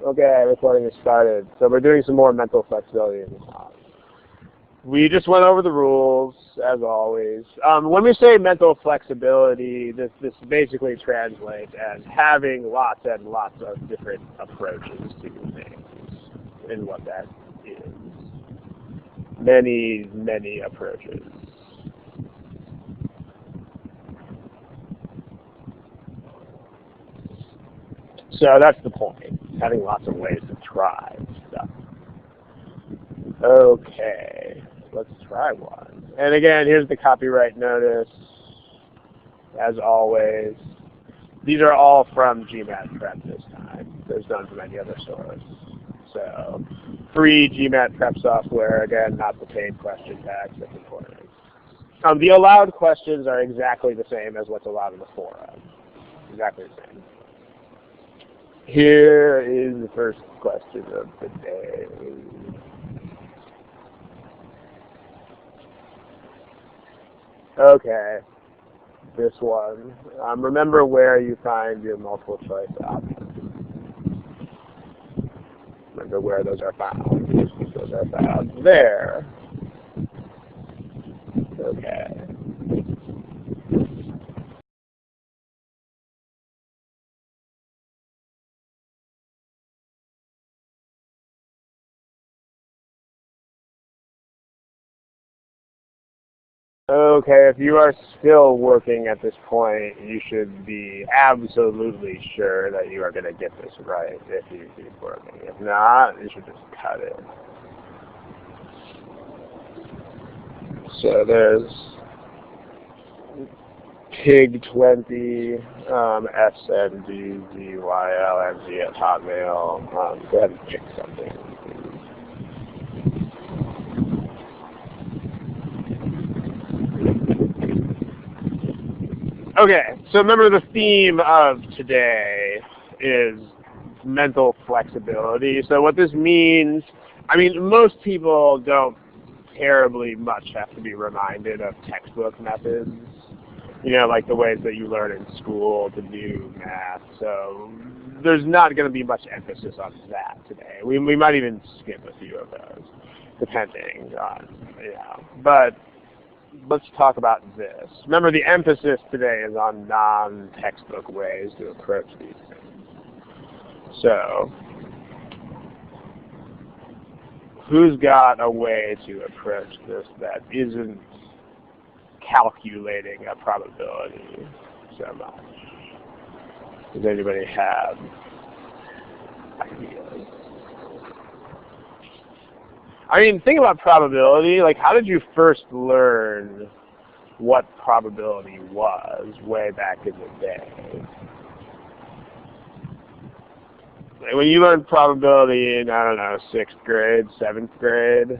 Okay, recording is started. So we're doing some more mental flexibility in this class. We just went over the rules, as always. When we say mental flexibility, this basically translates as having lots and lots of different approaches to things, and what that is. Many, many approaches. So that's the point, having lots of ways to try stuff. Okay, let's try one. And again, here's the copyright notice, as always. These are all from GMAT Prep this time. There's none from any other source. So, free GMAT Prep software, again, not the paid question tags, that's important. The allowed questions are exactly the same as what's allowed in the forum. Exactly the same. Here is the first question of the day. Okay, this one. Remember where you find your multiple choice options. Remember where those are found. Those are found there. Okay. Okay, if you are still working at this point, you should be absolutely sure that you are going to get this right if you keep working. If not, you should just cut it. So there's Pig 20, SNDZYLNG at Hotmail. Go ahead and pick something. Okay, so remember the theme of today is mental flexibility. So what this means, I mean, most people don't terribly much have to be reminded of textbook methods, you know, like the ways that you learn in school to do math. So there's not going to be much emphasis on that today. We might even skip a few of those, depending on, you know. But let's talk about this. Remember, the emphasis today is on non-textbook ways to approach these things. So, who's got a way to approach this that isn't calculating a probability so much? Does anybody have ideas? I mean, think about probability. Like, how did you first learn what probability was way back in the day? Like, when you learned probability in, I don't know, 6th grade, 7th grade,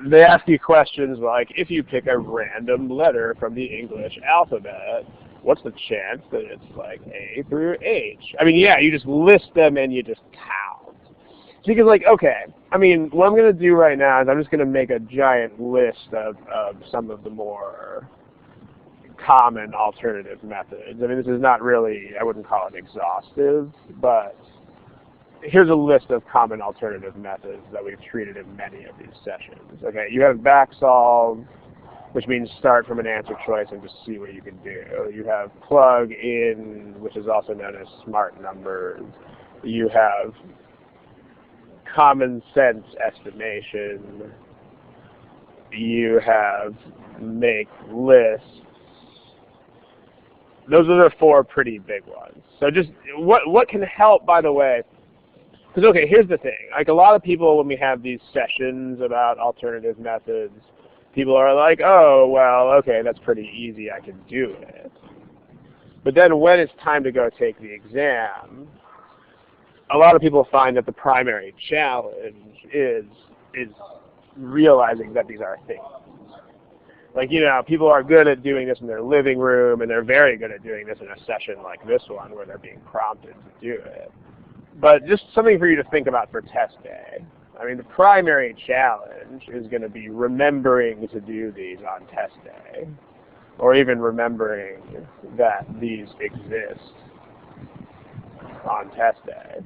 they ask you questions like, if you pick a random letter from the English alphabet, what's the chance that it's like A through H? I mean, yeah, you just list them and you just count. Because, like, okay, I mean, what I'm going to do right now is I'm just going to make a giant list of some of the more common alternative methods. I mean, this is not really, I wouldn't call it exhaustive, but here's a list of common alternative methods that we've treated in many of these sessions. Okay, you have back solve, which means start from an answer choice and just see what you can do. You have plug in, which is also known as smart numbers. You have common sense estimation. You have make lists. Those are the 4 pretty big ones. So just what can help, by the way, because okay, here's the thing. Like, a lot of people, when we have these sessions about alternative methods, people are like, oh, well, okay, that's pretty easy, I can do it. But then when it's time to go take the exam, a lot of people find that the primary challenge is realizing that these are things. Like, you know, people are good at doing this in their living room, and they're very good at doing this in a session like this one where they're being prompted to do it. But just something for you to think about for test day. I mean, the primary challenge is going to be remembering to do these on test day, or even remembering that these exist on test day.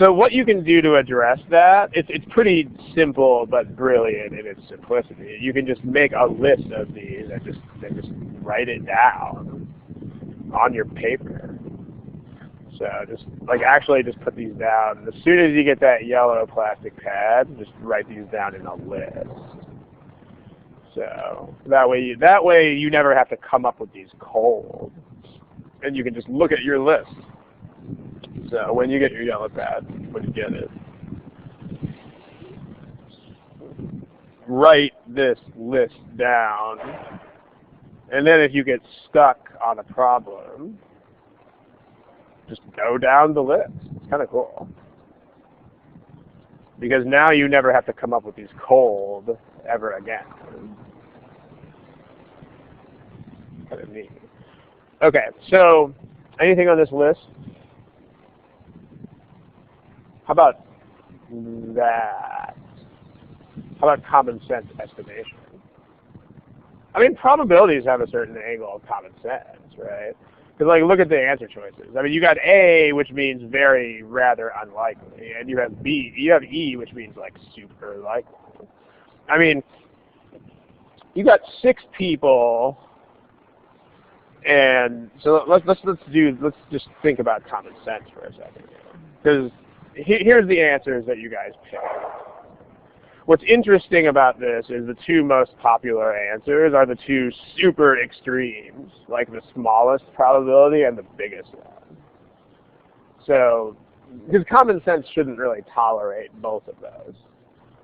So what you can do to address that, it's pretty simple but brilliant in its simplicity. You can just make a list of these and just write it down on your paper. So just like actually just put these down. As soon as you get that yellow plastic pad, just write these down in a list. So that way you never have to come up with these cold, and you can just look at your list. So when you get your yellow pad, when you get it, write this list down, and then if you get stuck on a problem, just go down the list. It's kind of cool. Because now you never have to come up with these cold ever again. Kind of neat. Okay, so anything on this list? How about that? How about common sense estimation? I mean, probabilities have a certain angle of common sense, right? Because like, look at the answer choices. I mean, you got A, which means very, rather unlikely, and you have B, you have E, which means like super likely. I mean, you got 6 people, and so let's just think about common sense for a second, because here's the answers that you guys pick. What's interesting about this is the 2 most popular answers are the 2 super extremes, like the smallest probability and the biggest one. So, because common sense shouldn't really tolerate both of those.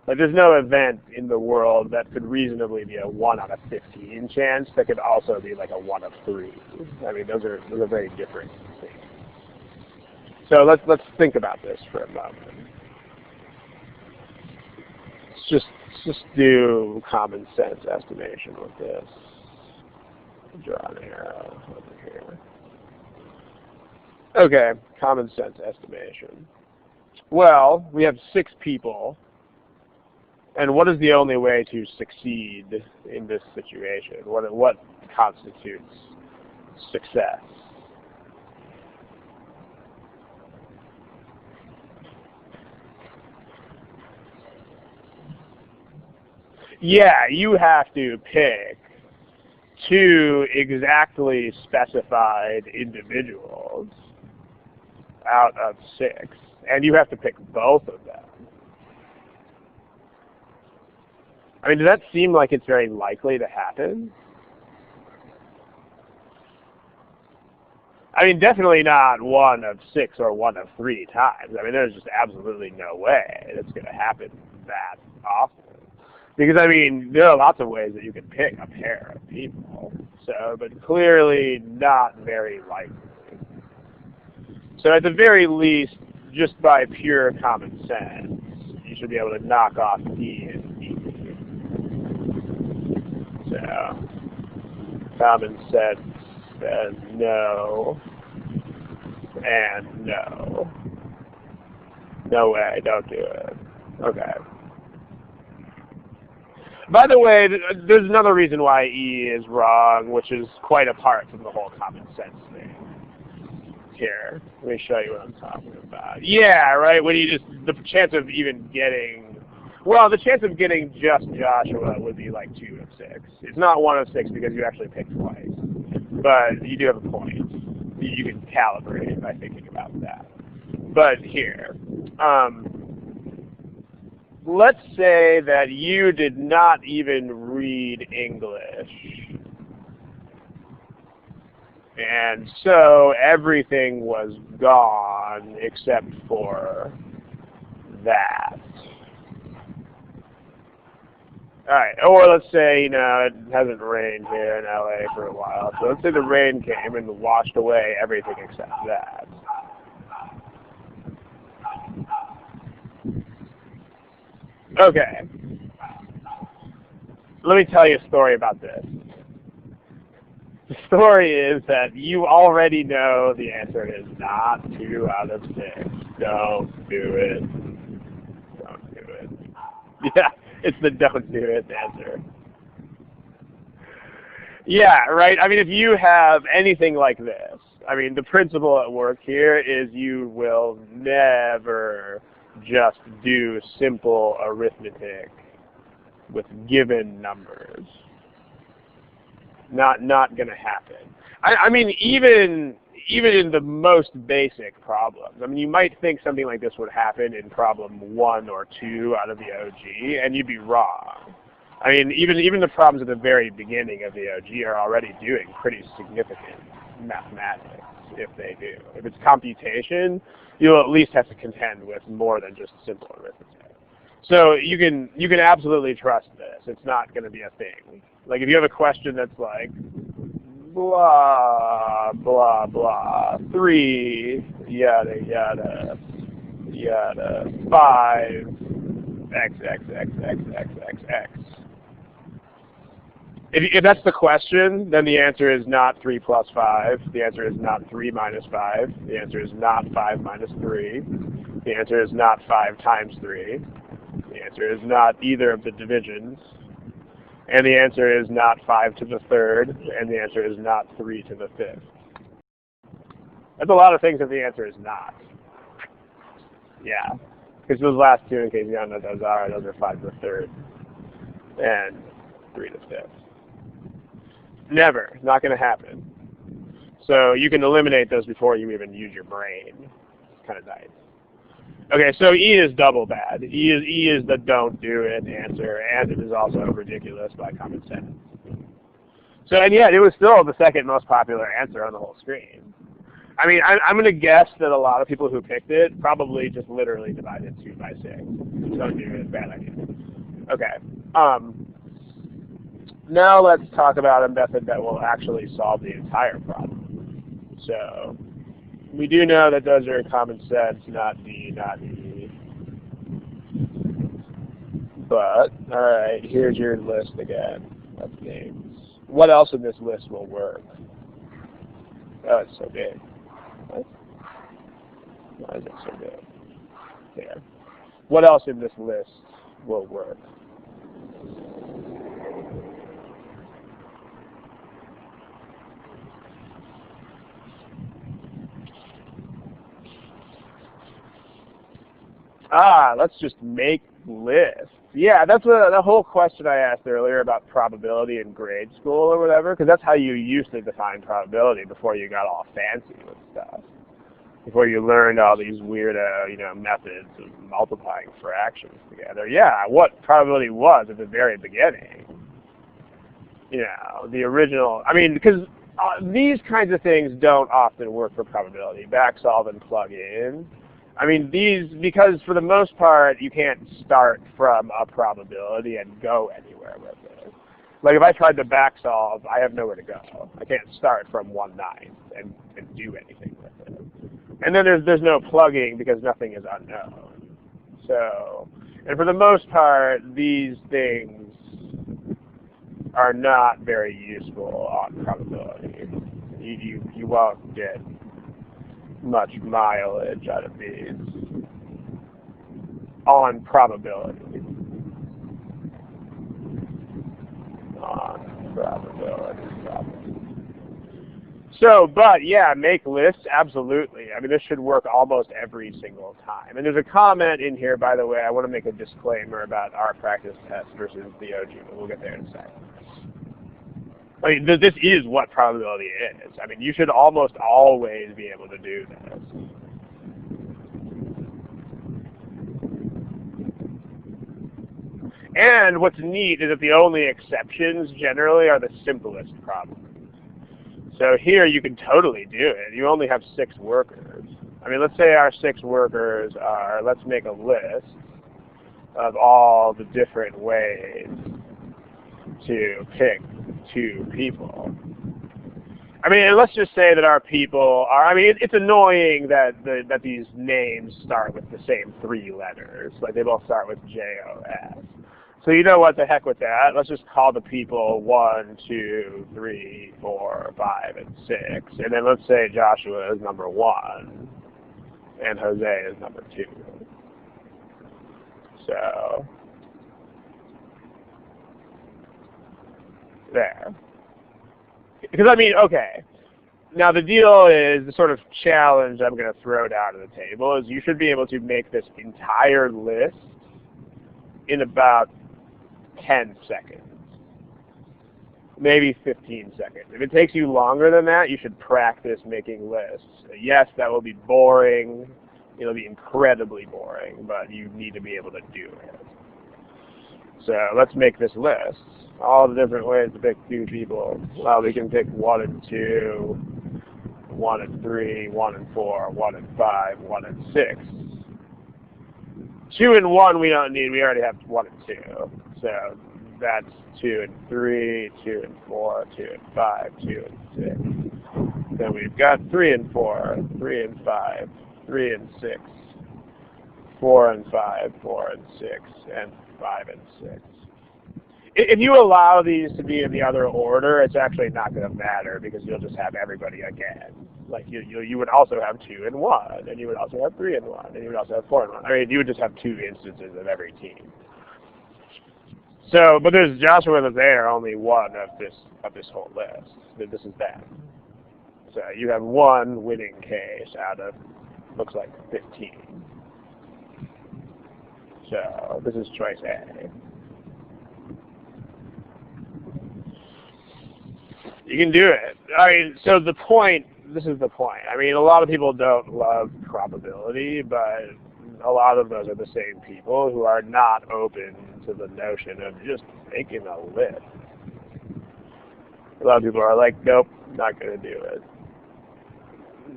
Like, there's no event in the world that could reasonably be a 1 out of 15 chance that could also be like a 1 of 3. I mean, those are very different things. So let's think about this for a moment. Let's just do common sense estimation with this. Draw an arrow over here. Okay, common sense estimation. Well, we have 6 people, and what is the only way to succeed in this situation? What constitutes success? Yeah, you have to pick 2 exactly specified individuals out of 6, and you have to pick both of them. I mean, does that seem like it's very likely to happen? I mean, definitely not 1 of 6 or 1 of 3 times. I mean, there's just absolutely no way that's going to happen that often. Because, I mean, there are lots of ways that you can pick a pair of people, so, but clearly not very likely. So at the very least, just by pure common sense, you should be able to knock off D and E. So, common sense says no, and no. No way, don't do it. Okay. By the way, there's another reason why E is wrong, which is quite apart from the whole common sense thing. Here, let me show you what I'm talking about. Yeah, right, when you just, the chance of even getting, well, the chance of getting just Joshua would be like 2 of 6. It's not 1 of 6 because you actually picked twice. But you do have a point. You can calibrate by thinking about that. But here, let's say that you did not even read English. And so everything was gone except for that. Alright, or let's say, you know, it hasn't rained here in LA for a while. So let's say the rain came and washed away everything except that. Okay. Let me tell you a story about this. The story is that you already know the answer is not 2 out of 6. Don't do it. Don't do it. Yeah, it's the don't do it answer. Yeah, right? I mean, if you have anything like this, I mean, the principle at work here is you will never just do simple arithmetic with given numbers. Not going to happen. I mean, even in the most basic problems. I mean, you might think something like this would happen in problem 1 or 2 out of the OG, and you'd be wrong. I mean, even the problems at the very beginning of the OG are already doing pretty significant mathematics, if they do. If it's computation, you'll at least have to contend with more than just simple arithmetic. So you can absolutely trust this. It's not going to be a thing. Like if you have a question that's like blah blah blah 3 yada yada yada 5 x x x x x x x. If that's the question, then the answer is not 3 plus 5. The answer is not 3 minus 5. The answer is not 5 minus 3. The answer is not 5 times 3. The answer is not either of the divisions. And the answer is not 5 to the 3rd. And the answer is not 3 to the 5th. That's a lot of things that the answer is not. Yeah. Because those last two, in case you don't know what those are 5 to the 3rd and 3 to the 5th. Never. Not going to happen. So you can eliminate those before you even use your brain. It's kind of nice. Okay, so E is double bad. E is the don't do it answer, and it is also ridiculous by common sense. So, and yet, it was still the second most popular answer on the whole screen. I mean, I'm going to guess that a lot of people who picked it probably just literally divided 2 by 6. Don't do it, bad idea. Okay. Now let's talk about a method that will actually solve the entire problem. So, we do know that those are common sense, not D, not E. But, alright, here's your list again of names. What else in this list will work? Oh, it's so big. What? Why is it so big? There. What else in this list will work? Let's just make lists. Yeah, that's the whole question I asked earlier about probability in grade school or whatever, because that's how you used to define probability before you got all fancy with stuff. Before you learned all these weird, methods of multiplying fractions together. Yeah, what probability was at the very beginning. The original, I mean, because these kinds of things don't often work for probability. Back solve and plug in. I mean, because for the most part, you can't start from a probability and go anywhere with it. Like if I tried to back solve, I have nowhere to go. I can't start from 1/9 and do anything with it. And then there's no plugging because nothing is unknown. So, and for the most part, these things are not very useful on probability. You won't get much mileage out of these on probability. So, but yeah, make lists, absolutely. I mean, this should work almost every single time. And there's a comment in here, by the way, I want to make a disclaimer about our practice test versus the OG, but we'll get there in a second. I mean, this is what probability is. I mean, you should almost always be able to do this. And what's neat is that the only exceptions generally are the simplest problems. So here you can totally do it. You only have 6 workers. I mean, let's say our 6 workers are, let's make a list of all the different ways to pick 2 people. I mean, and let's just say that our people are, I mean, it's annoying that these names start with the same 3 letters. Like they both start with J-O-S. So you know what, the heck with that. Let's just call the people 1, 2, 3, 4, 5, and 6. And then let's say Joshua is number 1 and Jose is number 2. So there. Because I mean, okay, Now the deal is, the sort of challenge I'm going to throw down on the table is you should be able to make this entire list in about 10 seconds. Maybe 15 seconds. If it takes you longer than that, you should practice making lists. Yes, that will be boring. It'll be incredibly boring, but you need to be able to do it. So let's make this list. All the different ways to pick two people. Well, we can pick 1 and 2, 1 and 3, 1 and 4, 1 and 5, 1 and 6. 2 and 1 we don't need. We already have 1 and 2. So that's 2 and 3, 2 and 4, 2 and 5, 2 and 6. Then we've got 3 and 4, 3 and 5, 3 and 6, 4 and 5, 4 and 6, and 5 and 6. If you allow these to be in the other order, it's actually not going to matter because you'll just have everybody again. Like you would also have 2 and 1, and you would also have 3 and 1, and you would also have 4 and 1. I mean, you would just have 2 instances of every team. So, but there's Joshua and Jose are only one of this whole list. This is them. So you have one winning case out of looks like 15. So this is choice A. You can do it. I mean, so this is the point. I mean, a lot of people don't love probability, but a lot of those are the same people who are not open to the notion of just making a list. A lot of people are like, nope, not going to do it.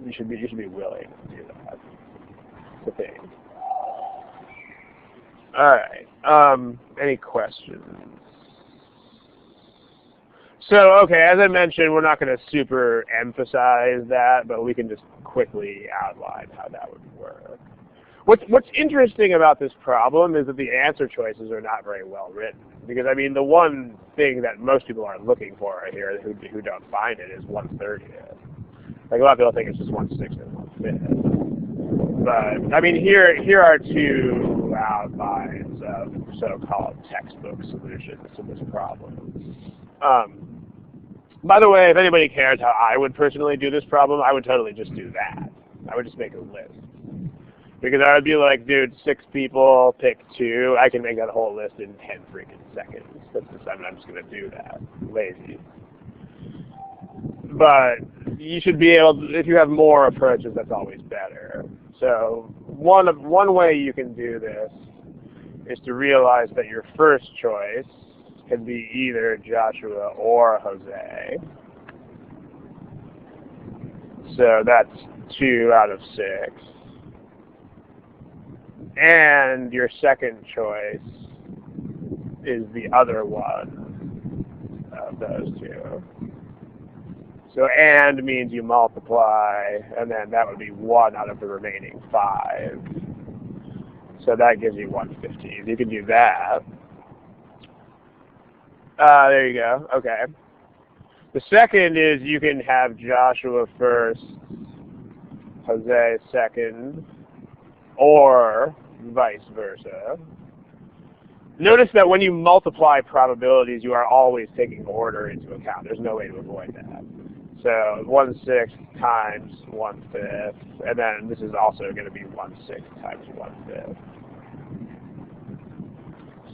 You should be willing to do that. It's a thing. All right. Any questions? So, okay, as I mentioned, we're not going to super emphasize that, but we can just quickly outline how that would work. What's interesting about this problem is that the answer choices are not very well written. Because, I mean, the one thing that most people are looking for here who don't find it is 1/30. Like, a lot of people think it's just 1/6 and 1/5. But, I mean, here are two outlines of so-called textbook solutions to this problem. By the way, if anybody cares how I would personally do this problem, I would totally just do that. I would just make a list. Because I would be like, dude, 6 people, pick 2. I can make that whole list in 10 freaking seconds. I'm just going to do that. Lazy. But you should be able to, if you have more approaches, that's always better. So one way you can do this is to realize that your first choice can be either Joshua or Jose. So that's 2 out of 6. And your second choice is the other one of those 2. So and means you multiply, and then that would be 1 out of the remaining 5. So that gives you 1/15. You can do that. There you go. Okay. The second is you can have Joshua first, Jose second, or vice versa. Notice that when you multiply probabilities, you are always taking order into account. There's no way to avoid that. So 1/6 times 1/5, and then this is also going to be 1/6 times 1/5.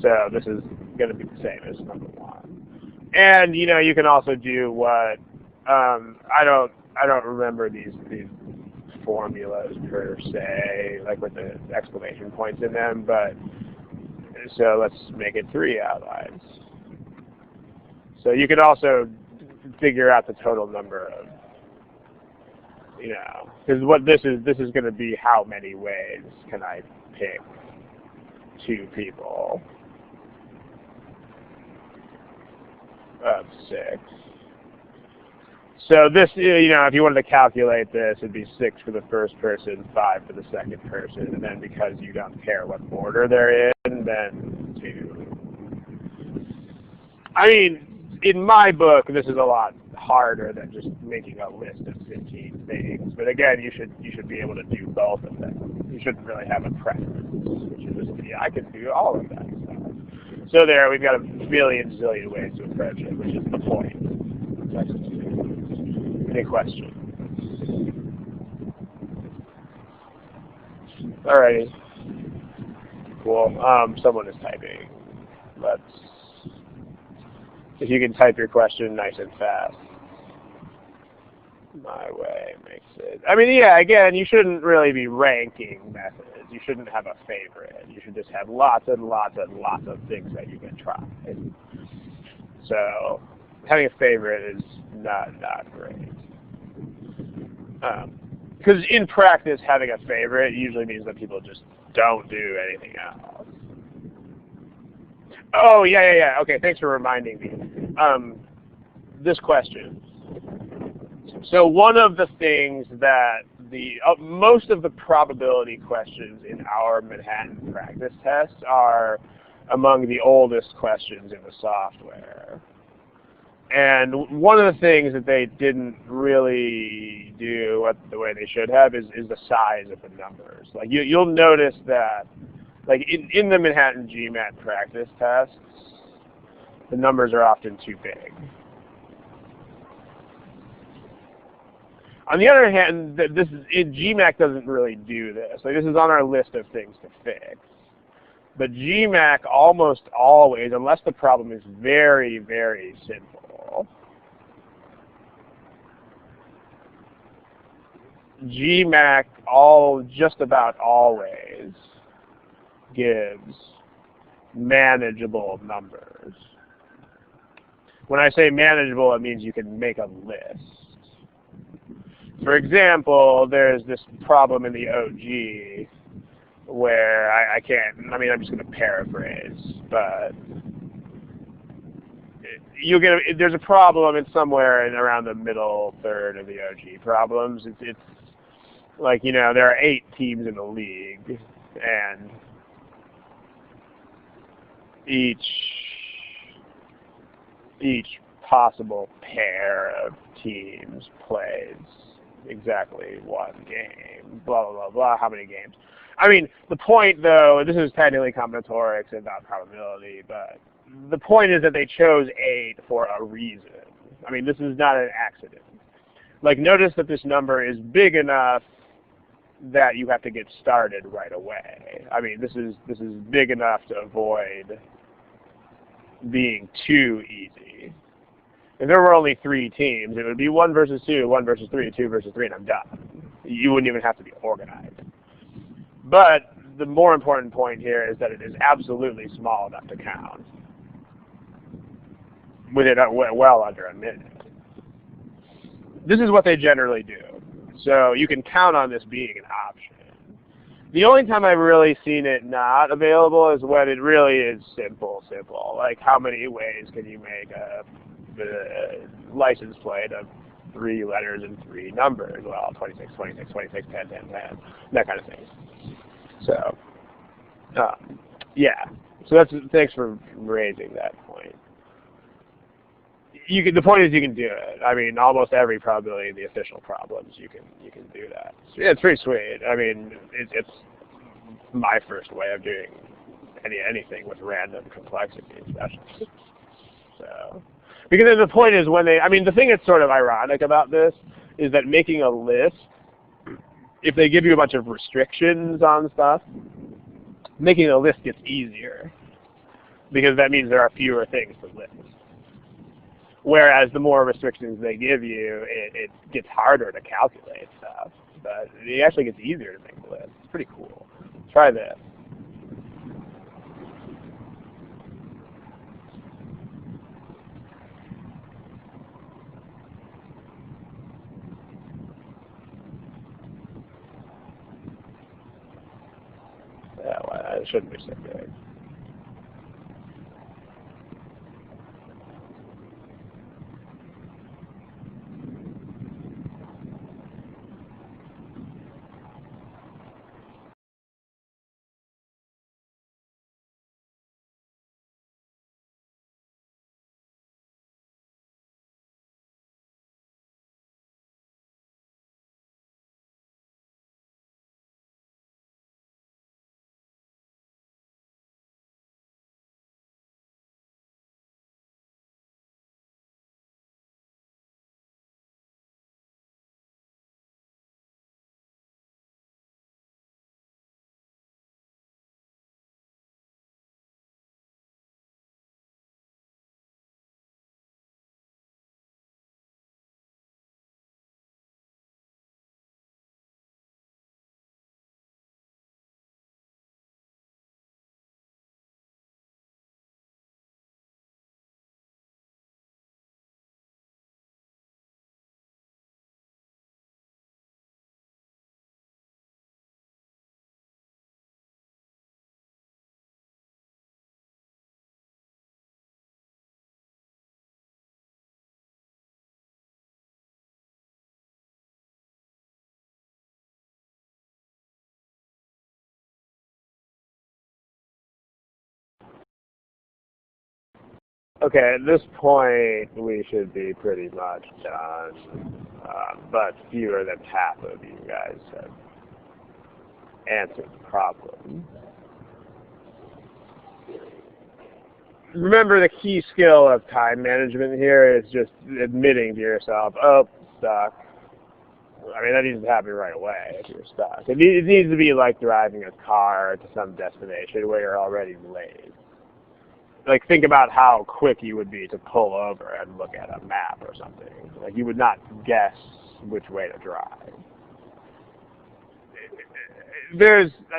So this is going to be the same as number 1. And you can also do what I don't remember these formulas per se, like with the exclamation points in them, but so let's make it 3 outlines. So you could also figure out the total number of, because what this is going to be how many ways can I pick 2 people of 6. So this, if you wanted to calculate this, it'd be 6 for the first person, 5 for the second person, and then because you don't care what order they're in, then 2. I mean, in my book, this is a lot harder than just making a list of 15 things. But again, you should be able to do both of them. You shouldn't really have a preference. You should just be, I can do all of that stuff. So there, we've got a zillion ways to approach it, which is the point. Any questions? Alrighty. Cool. Someone is typing. Let's. If you can type your question nice and fast. My way makes it. I mean, yeah. Again, you shouldn't really be ranking methods. You shouldn't have a favorite. You should just have lots and lots and lots of things that you can try. So having a favorite is not great. Because in practice, having a favorite usually means that people just don't do anything else. Oh, yeah. Okay, thanks for reminding me. This question. So one of the things that most of the probability questions in our Manhattan practice tests are among the oldest questions in the software. And one of the things that they didn't really do the way they should have is the size of the numbers. Like you'll notice that, like in the Manhattan GMAT practice tests, the numbers are often too big. On the other hand, GMAC doesn't really do this. Like this is on our list of things to fix. But GMAC almost always, unless the problem is very, very simple, GMAC just about always gives manageable numbers. When I say manageable, it means you can make a list. For example, there's this problem in the OG where I'm just going to paraphrase, but there's a problem in somewhere around the middle third of the OG problems. It's like, there are 8 teams in the league, and each possible pair of teams plays exactly one game, blah, blah, blah, blah, how many games. I mean, the point, though, this is technically combinatorics and not probability, but the point is that they chose 8 for a reason. I mean, this is not an accident. Like, notice that this number is big enough that you have to get started right away. I mean, this is big enough to avoid being too easy. If there were only 3 teams, it would be 1 versus 2, 1 versus 3, 2 versus 3, and I'm done. You wouldn't even have to be organized. But the more important point here is that it is absolutely small enough to count within well under a minute. This is what they generally do. So you can count on this being an option. The only time I've really seen it not available is when it really is simple. Like, how many ways can you make a license plate of 3 letters and 3 numbers? Well, 26, 26, 26, 10, 10, 10, that kind of thing. So, yeah. So thanks for raising that point. The point is you can do it. I mean, almost every probability of the official problems you can do that. So, yeah, it's pretty sweet. I mean, it's my first way of doing anything with random complexity, especially. So, because the point is the thing that's sort of ironic about this is that making a list, if they give you a bunch of restrictions on stuff, making a list gets easier because that means there are fewer things to list. Whereas the more restrictions they give you, it gets harder to calculate stuff. But it actually gets easier to make a list. It's pretty cool. Try this. Yeah, well, it shouldn't be so big. Okay, at this point, we should be pretty much done, but fewer than half of you guys have answered the problem. Remember, the key skill of time management here is just admitting to yourself, oh, stuck. I mean, that needs to happen right away if you're stuck. It needs to be like driving a car to some destination where you're already late. Like, think about how quick you would be to pull over and look at a map or something. Like, you would not guess which way to drive.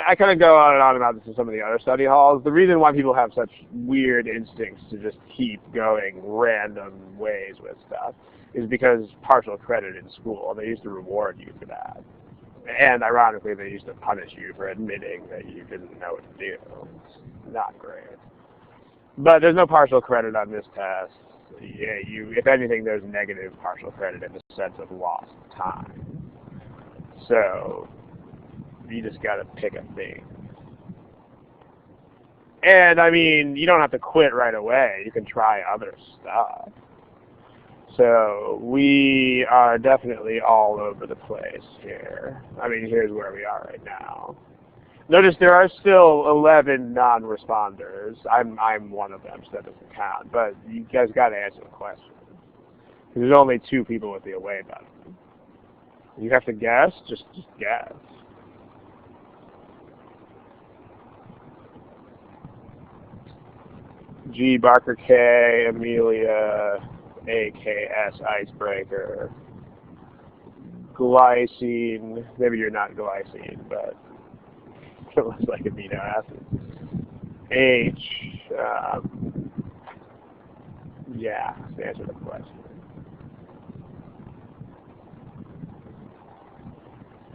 I kind of go on and on about this in some of the other study halls. The reason why people have such weird instincts to just keep going random ways with stuff is because partial credit in school, they used to reward you for that. And ironically, they used to punish you for admitting that you didn't know what to do. It's not great. But there's no partial credit on this test. Yeah, if anything, there's negative partial credit in the sense of lost time. So you just got to pick a thing. And I mean, you don't have to quit right away. You can try other stuff. So we are definitely all over the place here. I mean, here's where we are right now. Notice there are still 11 non-responders. I'm one of them, so that doesn't count. But you guys got to answer the question. There's only 2 people with the away button. You have to guess. Just guess. G, Barker K, Amelia, AKS, Icebreaker, Glycine, maybe you're not glycine, but it looks like amino acids. H, yeah, to answer the question.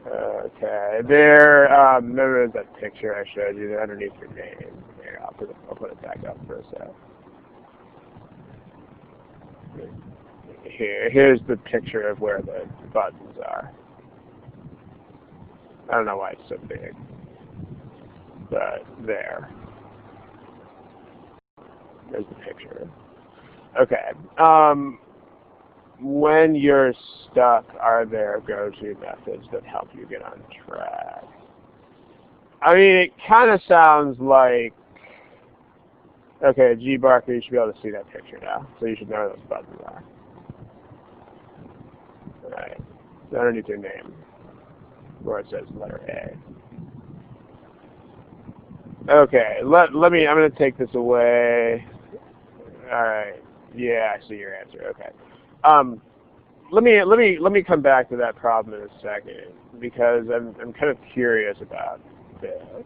Okay, there, remember that picture I showed you there underneath your name? Here, I'll put it back up for a sec. Here's the picture of where the buttons are. I don't know why it's so big, but there. There's the picture. Okay. When you're stuck, are there go-to methods that help you get on track? I mean, it kind of sounds like, okay, G. Barker, you should be able to see that picture now, so you should know where those buttons are. All right, so underneath your name, where it says letter A. Okay, let me, I'm going to take this away. All right, yeah, I see your answer, okay. Let me come back to that problem in a second, because I'm kind of curious about this.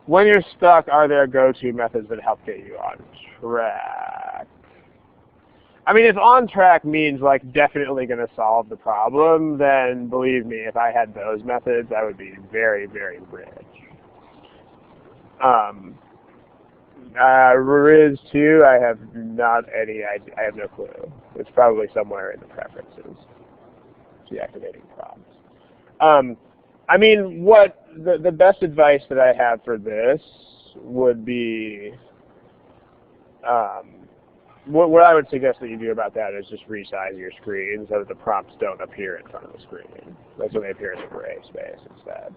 When you're stuck, are there go-to methods that help get you on track? I mean, if on track means like definitely going to solve the problem, then believe me, if I had those methods, I would be very, very rich. Riz 2, I have not any idea. I have no clue. It's probably somewhere in the preferences. Deactivating prompts. I mean, what the best advice that I have for this would be, what I would suggest that you do about that is just resize your screen so that the prompts don't appear in front of the screen. Like so they appear in the gray space instead.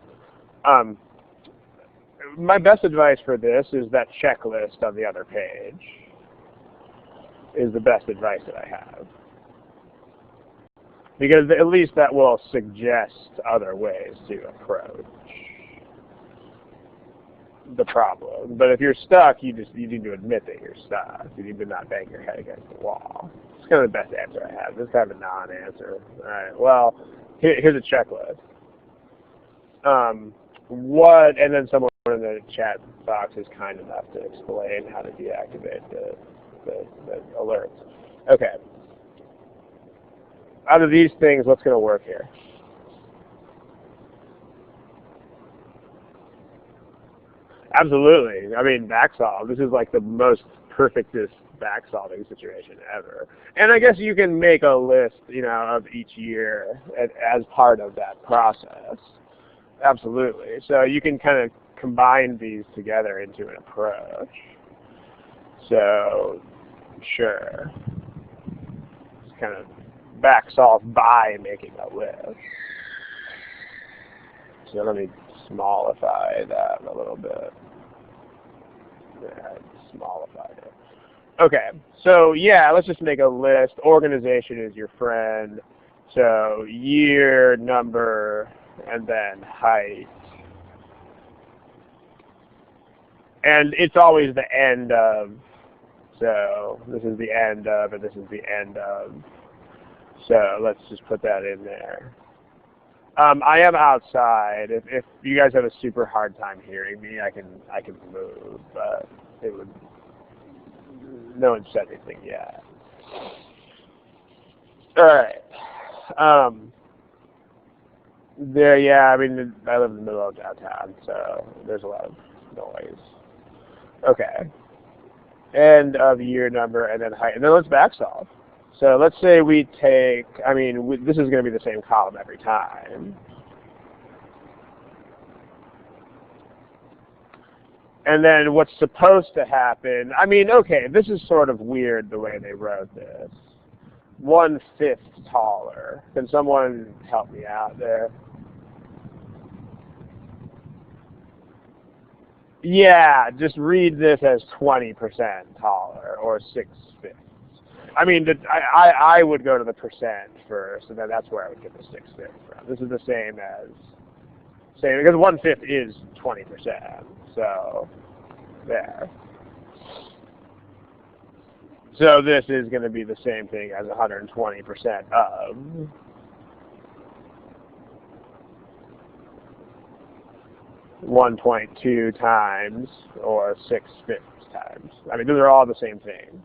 My best advice for this is that checklist on the other page is the best advice that I have. Because at least that will suggest other ways to approach the problem. But if you're stuck, you need to admit that you're stuck. You need to not bang your head against the wall. It's kind of the best answer I have. This is kind of a non-answer. All right, well, here's a checklist. And then someone in the chat box is kind enough to explain how to deactivate the alerts. Okay. Out of these things, what's going to work here? Absolutely. I mean, backsolve. This is like the most perfectest backsolving situation ever. And I guess you can make a list, of each year as part of that process. Absolutely. So you can kind of combine these together into an approach. So, sure. It's kind of back solve by making a list. So let me smallify that a little bit. Yeah, smallified it. Okay, so yeah, let's just make a list. Organization is your friend. So year, number, and then height. And it's always the end of. So this is the end of, and this is the end of. So let's just put that in there. I am outside. If you guys have a super hard time hearing me, I can move, but it would. No one said anything yet. All right. There, yeah. I mean, I live in the middle of downtown, so there's a lot of noise. Okay. End of year number, and then height, and then let's back solve. So let's say we take. I mean, this is going to be the same column every time. And then what's supposed to happen, I mean, okay, this is sort of weird the way they wrote this. 1/5 taller. Can someone help me out there? Yeah, just read this as 20% taller, or 6/5. I mean, I would go to the percent first, and then that's where I would get the 6/5 from. This is the same as, because 1/5 is 20%. So, there. So this is going to be the same thing as 120% of. (1.2 times) or 6/5 times. I mean, those are all the same thing.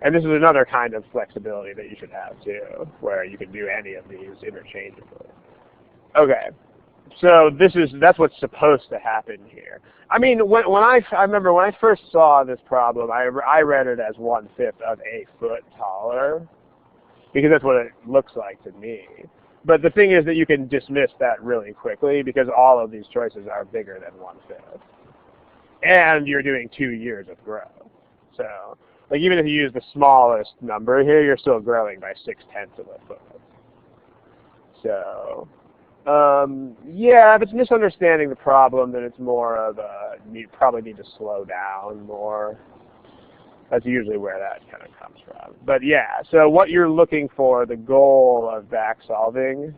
And this is another kind of flexibility that you should have too, where you can do any of these interchangeably. Okay. So that's what's supposed to happen here. I mean, I remember when I first saw this problem, I read it as 1/5 of a foot taller, because that's what it looks like to me. But the thing is that you can dismiss that really quickly, because all of these choices are bigger than 1/5, and you're doing 2 years of growth. So, like, even if you use the smallest number here, you're still growing by 6/10 of a foot. So. Yeah, if it's misunderstanding the problem, then it's more of you probably need to slow down more. That's usually where that kind of comes from. But yeah, so what you're looking for, the goal of back solving,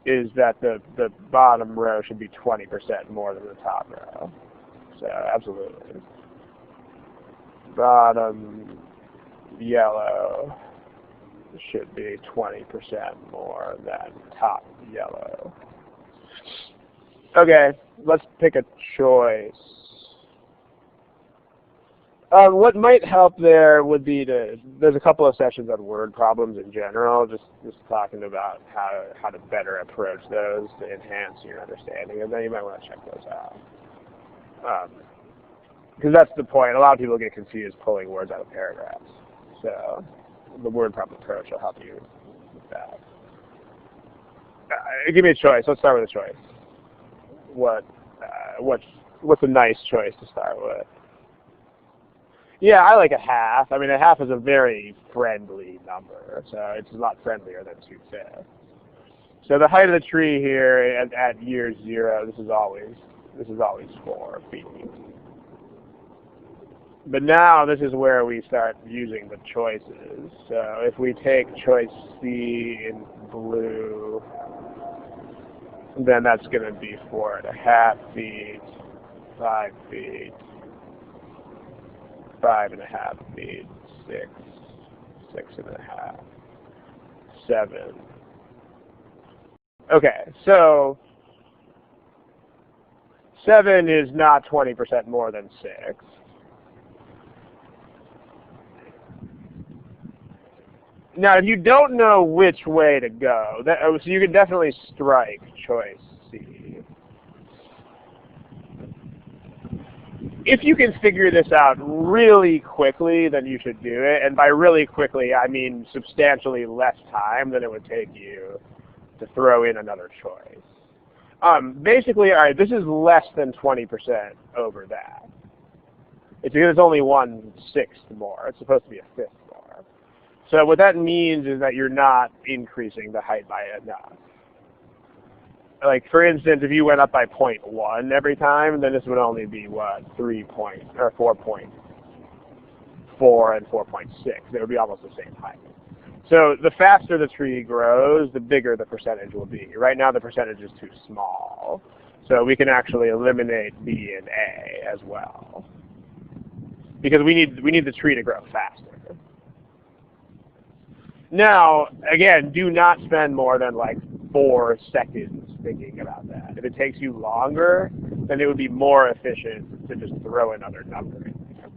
is that the bottom row should be 20% more than the top row. So absolutely. Bottom yellow should be 20% more than top yellow. Okay, let's pick a choice. What might help there would be there's a couple of sessions on word problems in general, just talking about how to better approach those to enhance your understanding, and then you might want to check those out. Because that's the point. A lot of people get confused pulling words out of paragraphs. So the word problem approach will help you with that. Give me a choice. Let's start with a choice. What's a nice choice to start with? Yeah, I like a half. I mean, a half is a very friendly number, so it's a lot friendlier than 2/5. So the height of the tree here at year 0, this is always 4 feet. But now this is where we start using the choices. So if we take choice C in blue, then that's going to be 4.5 feet, 5 feet, 5.5 feet, 6, 6.5, 7. Okay, so 7 is not 20% more than 6. Now, if you don't know which way to go, so you can definitely strike choice C. If you can figure this out really quickly, then you should do it. And by really quickly, I mean substantially less time than it would take you to throw in another choice. Basically, all right, this is less than 20% over that. It's because it's only 1/6 more. It's supposed to be a fifth more. So what that means is that you're not increasing the height by enough. Like for instance, if you went up by 0.1 every time, then this would only be what 4.4 and 4.6. They would be almost the same height. So the faster the tree grows, the bigger the percentage will be. Right now the percentage is too small. So we can actually eliminate B and A as well. Because we need the tree to grow faster. Now, again, do not spend more than like 4 seconds thinking about that. If it takes you longer, then it would be more efficient to just throw another number in there.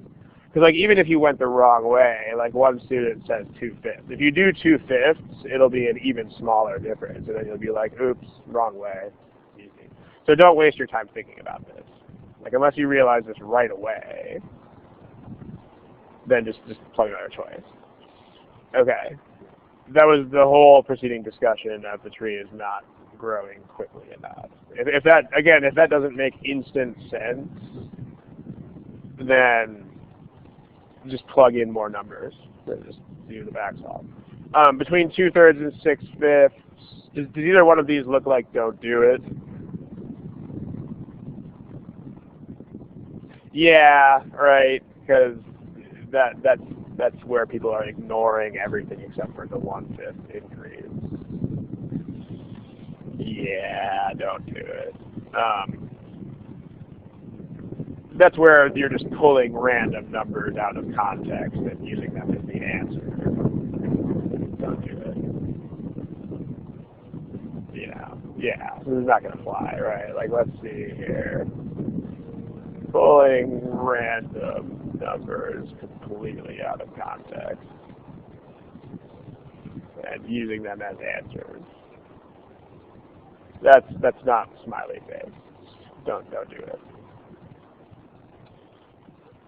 Because like even if you went the wrong way, like one student says 2/5. If you do 2/5, it'll be an even smaller difference, and then you'll be like, oops, wrong way. Easy. So don't waste your time thinking about this. Like unless you realize this right away, then just plug another choice. Okay. That was the whole preceding discussion of the tree is not growing quickly enough. If that doesn't make instant sense, then just plug in more numbers. Just do the back solve. Between 2/3 and 6/5, does either one of these look like don't do it? Yeah, right. Because that's where people are ignoring everything except for the 1/5 increase. Yeah, don't do it. That's where you're just pulling random numbers out of context and using them as the answer. Don't do it. Yeah, this is not going to fly, right? Like, let's see here. Pulling random numbers completely out of context and using them as answers. That's not smiley face. Don't do it.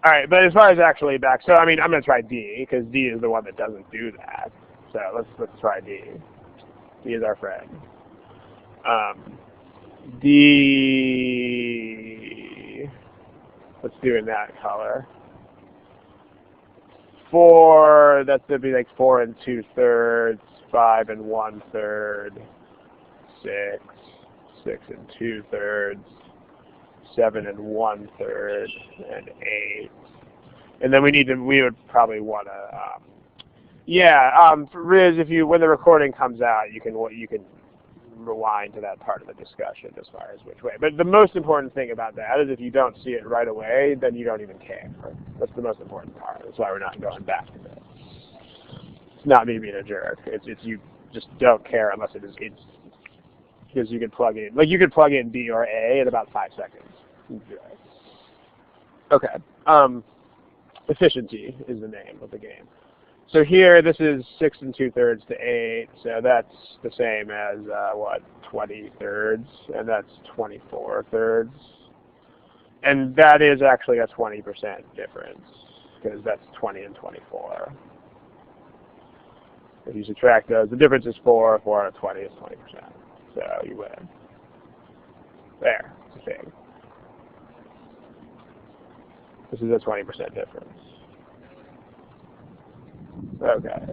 All right, but as far as actually back, so I mean, I'm going to try D because D is the one that doesn't do that. So let's try D. D is our friend. D. Let's do in that color. 4. That's going to be like 4 2/3, 5 1/3, 6, 6 2/3. 7 1/3, and 8. And then we would probably want to, Riz, when the recording comes out, you can rewind to that part of the discussion as far as which way. But the most important thing about that is if you don't see it right away, then you don't even care. That's the most important part. That's why we're not going back to this. It's not me being a jerk. It's you just don't care unless it is because you could plug in B or A in about 5 seconds. Okay. Efficiency is the name of the game. So here, this is 6 2/3 to 8. So that's the same as 20/3, and that's 24/3, and that is actually a 20% difference because that's 20 and 24. If you subtract those, the difference is 4. 4 out of 20 is 20%. So you win. There, it's a thing. This is a 20% difference. Okay.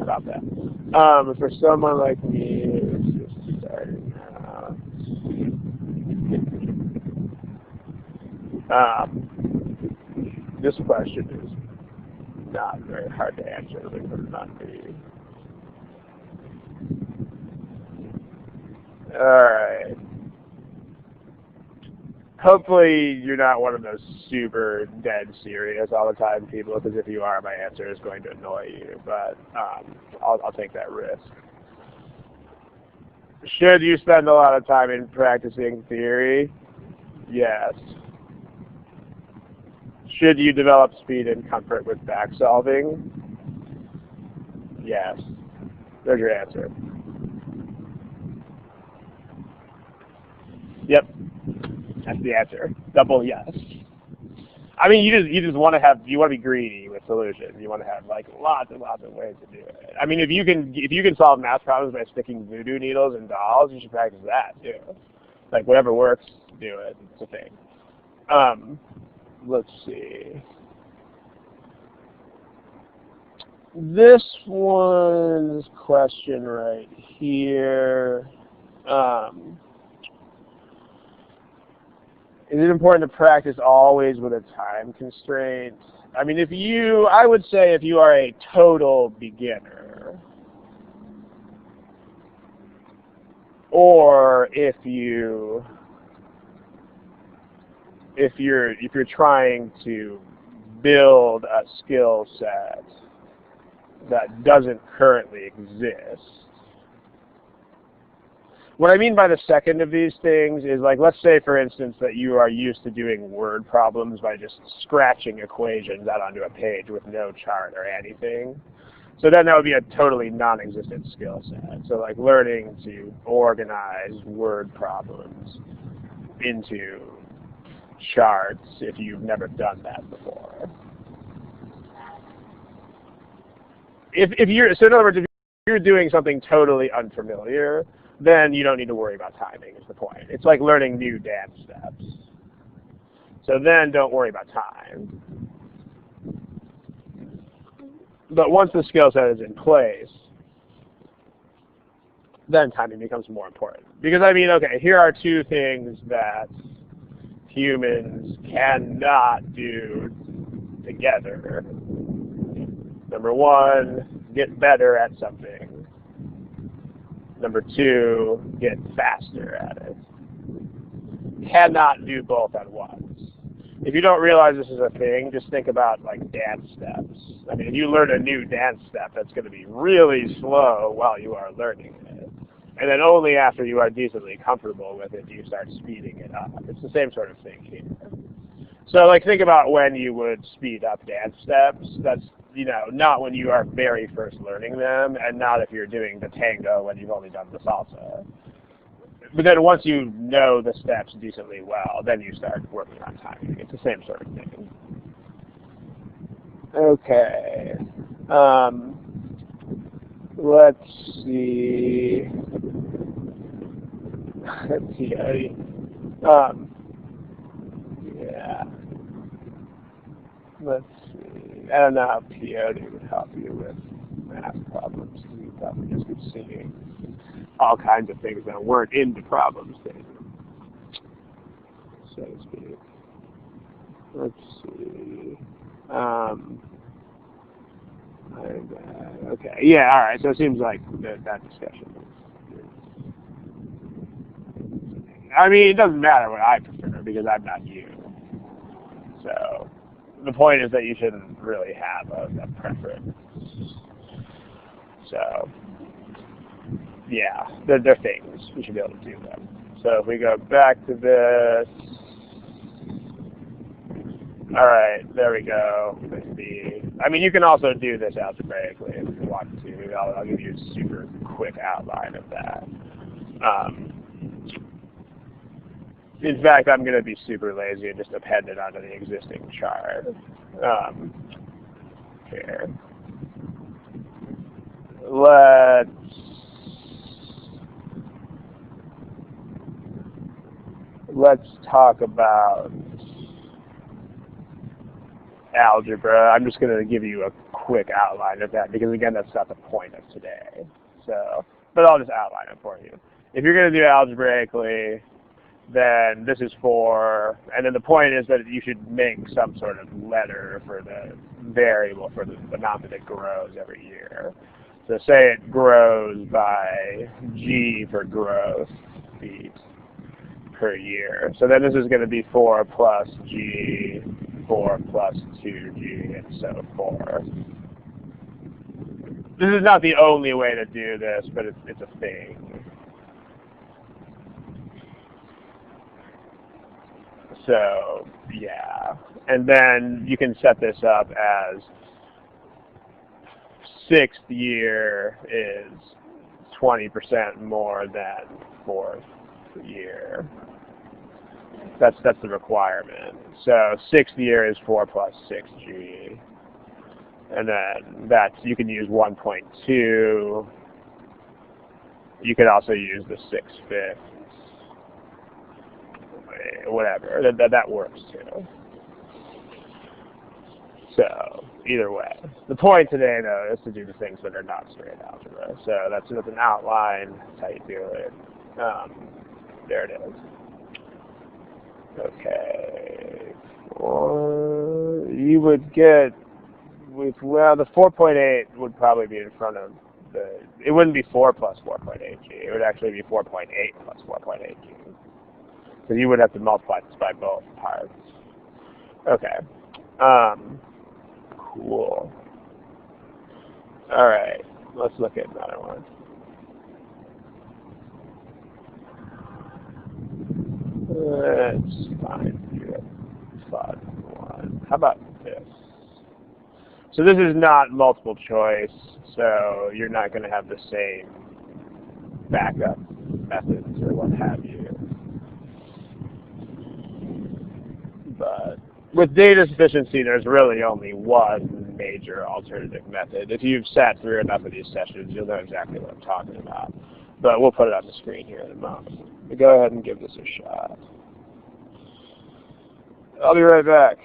About that. For someone like me, who's just starting out, this question is not very hard to answer. Let me put it on B. All right. Hopefully you're not one of those super dead serious all the time people, because if you are, my answer is going to annoy you, but I'll take that risk. Should you spend a lot of time in practicing theory? Yes. Should you develop speed and comfort with back solving? Yes. There's your answer. Yep. That's the answer. Double yes. I mean, you just want to be greedy with solutions. You want to have like lots and lots of ways to do it. I mean, if you can solve math problems by sticking voodoo needles in dolls, you should practice that too. Like whatever works, do it. It's a thing. Let's see. This one's question right here. Is it important to practice always with a time constraint? I mean, I would say if you are a total beginner, or if you're trying to build a skill set that doesn't currently exist. What I mean by the second of these things is, like, let's say, for instance, that you are used to doing word problems by just scratching equations out onto a page with no chart or anything. So then that would be a totally non-existent skill set. So, like, learning to organize word problems into charts if you've never done that before. So in other words, if you're doing something totally unfamiliar, then you don't need to worry about timing, is the point. It's like learning new dance steps. So then don't worry about time. But once the skill set is in place, then timing becomes more important. Because, I mean, okay, here are two things that humans cannot do together. Number one, get better at something. Number two, get faster at it. Cannot do both at once. If you don't realize this is a thing, just think about, like, dance steps. I mean, if you learn a new dance step, that's going to be really slow while you are learning it. And then only after you are decently comfortable with it do you start speeding it up. It's the same sort of thing here. So, like, think about when you would speed up dance steps. That's, not when you are very first learning them, and not if you're doing the tango when you've only done the salsa. But then once you know the steps decently well, then you start working on timing. It's the same sort of thing. Okay. Let's see. Yeah. Let's see. I don't know how peyote would help you with math problems. You probably just be seeing all kinds of things that weren't in the problem statement, so to speak. Let's see. Okay. Yeah. All right. So it seems like that discussion is. I mean, it doesn't matter what I prefer because I'm not you. So the point is that you shouldn't really have a preference. So yeah, they're things. You should be able to do them. So if we go back to this. All right, there we go. I mean, you can also do this algebraically if you want to. I'll give you a super quick outline of that. In fact, I'm going to be super lazy and just append it onto the existing chart. Here. Let's talk about algebra. I'm just going to give you a quick outline of that because, again, that's not the point of today. So, but I'll just outline it for you. If you're going to do algebraically, then this is 4, and then the point is that you should make some sort of letter for the variable, for the amount that it grows every year. So say it grows by G for growth feet per year. So then this is going to be 4 plus G, 4 plus 2G, and so forth. This is not the only way to do this, but it's a thing. So, yeah. And then you can set this up as 6th year is 20% more than 4th year. That's the requirement. So 6th year is 4 plus 6G. And then you can use 1.2. You could also use the 6/5. whatever. That works too. So either way, the point today though is to do the things that are not straight algebra. So that's an outline. That's how you do it. There it is. Okay. You would get the 4.8 would probably be in front of the. It wouldn't be 4 plus 4.8g. It would actually be 4.8 plus 4.8g. So you would have to multiply this by both parts. Okay. Cool. All right. Let's look at another one. Let's find you a fun one. How about this? So this is not multiple choice, so you're not going to have the same backup methods or what have you. But with data sufficiency, there's really only one major alternative method. If you've sat through enough of these sessions, you'll know exactly what I'm talking about. But we'll put it on the screen here in a moment. But go ahead and give this a shot. I'll be right back.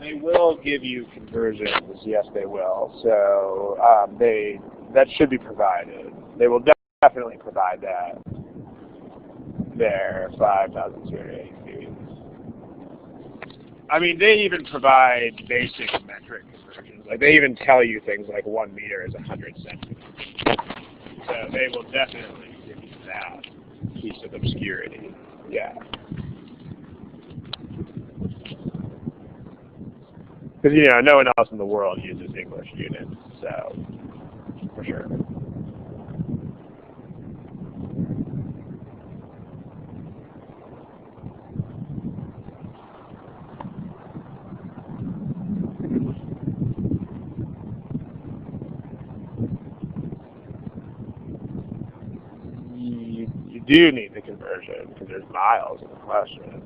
They will give you conversions. Yes, they will. So that should be provided. They will definitely provide that. There, 5,280 feet. I mean, they even provide basic metric conversions. Like they even tell you things like 1 meter is 100 centimeters. So they will definitely give you that piece of obscurity. Yeah. Because, no one else in the world uses English units, so, for sure. You do need the conversion, because there's miles in the question.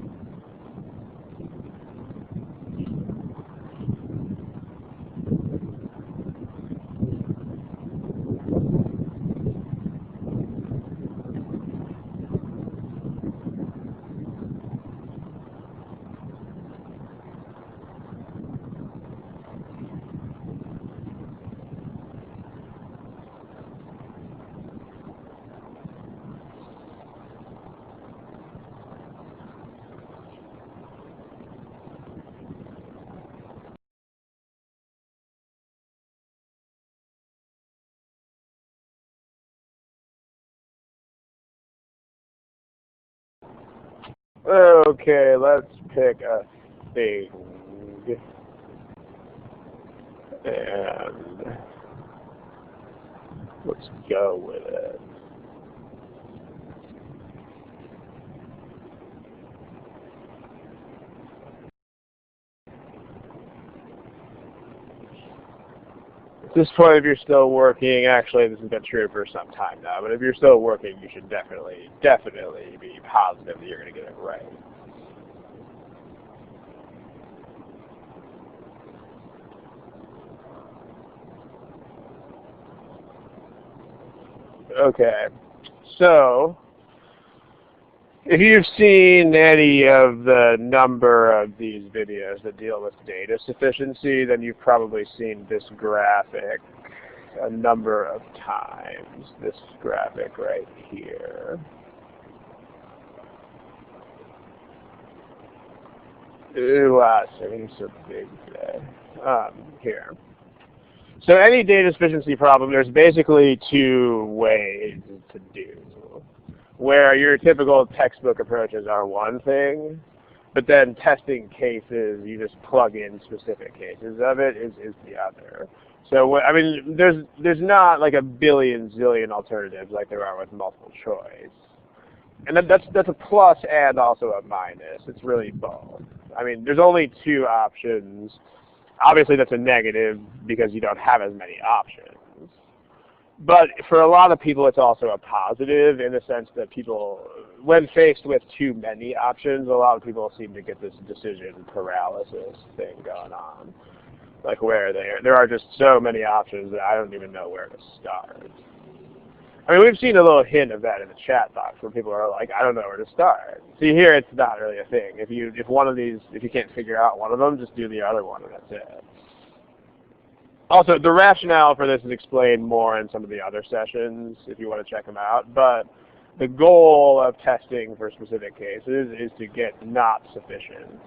Okay, let's pick a thing. And let's go with it. At this point, if you're still working, actually this has been true for some time now, but if you're still working, you should definitely be positive that you're going to get it right. Okay, so if you've seen any of the number of these videos that deal with data sufficiency, then you've probably seen this graphic a number of times. This graphic right here. Wow, everything's so big today. Here. So any data sufficiency problem, there's basically two ways to do. Where your typical textbook approaches are one thing, but then testing cases, you just plug in specific cases of it, is the other. So I mean, there's not like a billion zillion alternatives like there are with multiple choice, and that's a plus and also a minus. It's really both. I mean, there's only two options. Obviously, that's a negative because you don't have as many options. But for a lot of people, it's also a positive in the sense that people, when faced with too many options, a lot of people seem to get this decision paralysis thing going on. Like where there are just so many options that I don't even know where to start. I mean, we've seen a little hint of that in the chat box where people are like, I don't know where to start. See, here it's not really a thing. If you can't figure out one of them, just do the other one and that's it. Also, the rationale for this is explained more in some of the other sessions if you want to check them out. But the goal of testing for specific cases is to get not sufficient,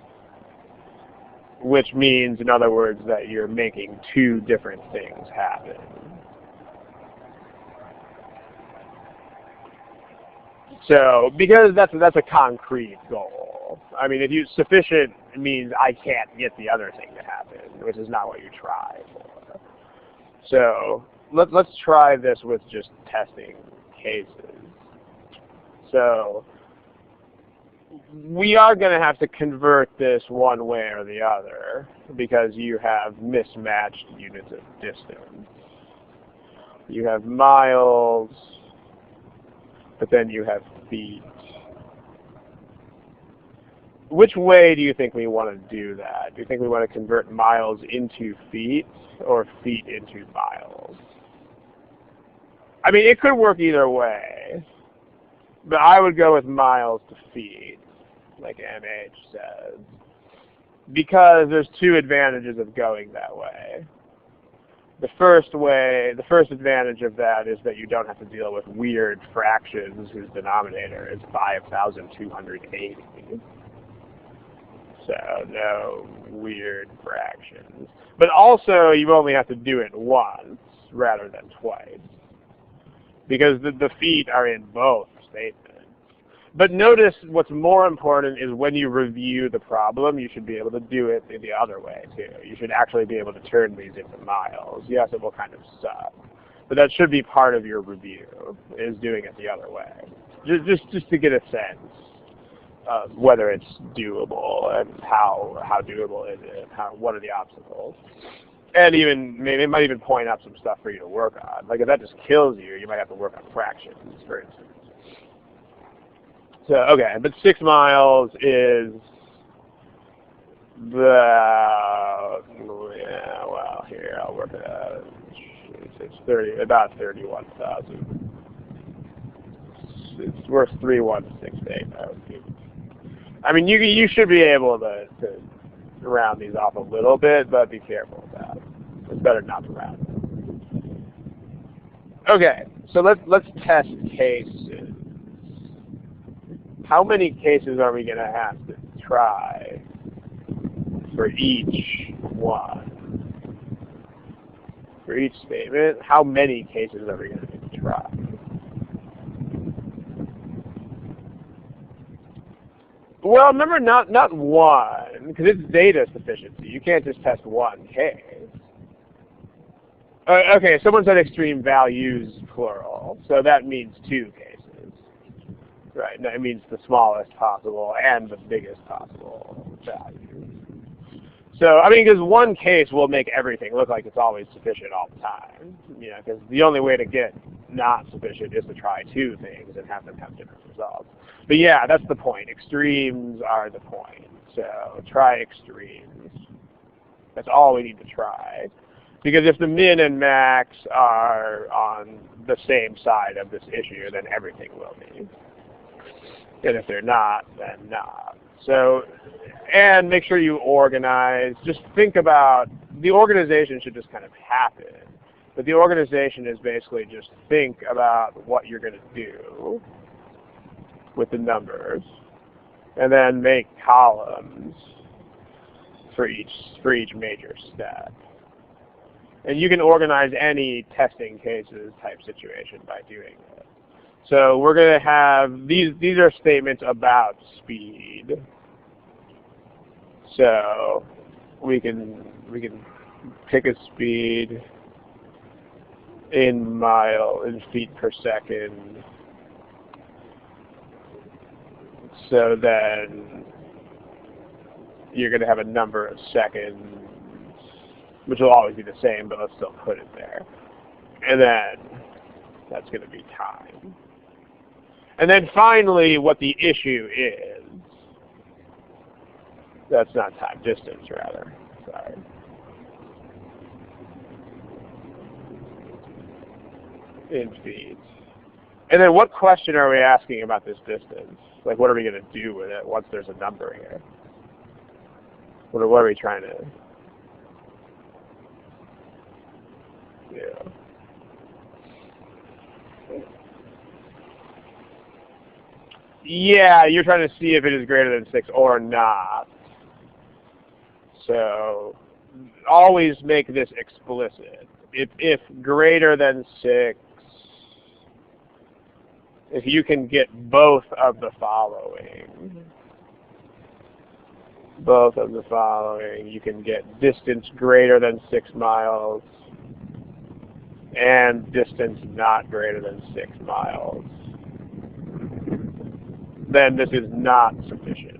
which means, in other words, that you're making two different things happen. So, because that's a concrete goal. I mean, if you sufficient means I can't get the other thing to happen, which is not what you try for. So, let's try this with just testing cases. So, we are going to have to convert this one way or the other because you have mismatched units of distance. You have miles, but then you have feet. Which way do you think we want to do that? Do you think we want to convert miles into feet or feet into miles? I mean, it could work either way, but I would go with miles to feet, like MH says, because there's two advantages of going that way. The first advantage of that is that you don't have to deal with weird fractions whose denominator is 5,280. So no weird fractions. But also you only have to do it once rather than twice, because the feet are in both statements. But notice what's more important is when you review the problem, you should be able to do it the other way too. You should actually be able to turn these into miles. Yes, it will kind of suck, but that should be part of your review, is doing it the other way. Just to get a sense of whether it's doable and how doable is it, what are the obstacles. And even maybe it might even point out some stuff for you to work on. Like if that just kills you, you might have to work on fractions, for instance. So, okay, but 6 miles is here, I'll work it out. It's about 31,000. It's worth 3,168, I would think. I mean, you should be able to round these off a little bit, but be careful with that. It's better not to round. Okay, so let's test cases. How many cases are we going to have to try for each one? For each statement, how many cases are we going to try? Well, remember, not one, because it's data sufficiency. You can't just test one case. Okay, someone said extreme values, plural, so that means 2 cases. Right, no, it means the smallest possible and the biggest possible value. So, I mean, because one case will make everything look like it's always sufficient all the time. You know, because the only way to get not sufficient is to try 2 things and have them have different results. But yeah, that's the point. Extremes are the point. So try extremes. That's all we need to try. Because if the min and max are on the same side of this issue, then everything will be. And if they're not, then not. So, and make sure you organize. Just think about, the organization should just kind of happen. But the organization is basically just think about what you're going to do with the numbers, and then make columns for each major step. And you can organize any testing cases type situation by doing it. So we're going to have, these are statements about speed. So we can pick a speed. in feet per second. So then you're going to have a number of seconds, which will always be the same, but let's still put it there. And then that's going to be time. And then finally, what the issue is. That's not time, distance rather. Sorry. In feet. And then what question are we asking about this distance? Like, what are we going to do with it once there's a number here? What are we trying to do? Yeah, you're trying to see if it is greater than 6 or not. So always make this explicit. If greater than 6, if you can get both of the following, you can get distance greater than 6 miles and distance not greater than 6 miles, then this is not sufficient.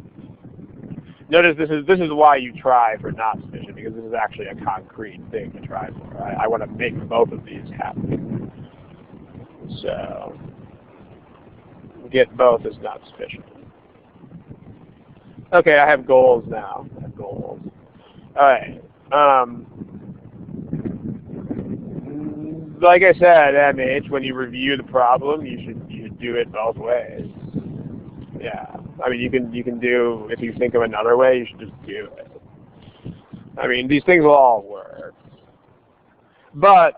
Notice this is why you try for not sufficient, because this is actually a concrete thing to try for. I want to make both of these happen. So get both is not sufficient. Okay, I have goals now. I have goals. All right. Like I said, MH, when you review the problem, you should do it both ways. Yeah. I mean, you can do, if you think of another way, you should just do it. I mean, these things will all work. But,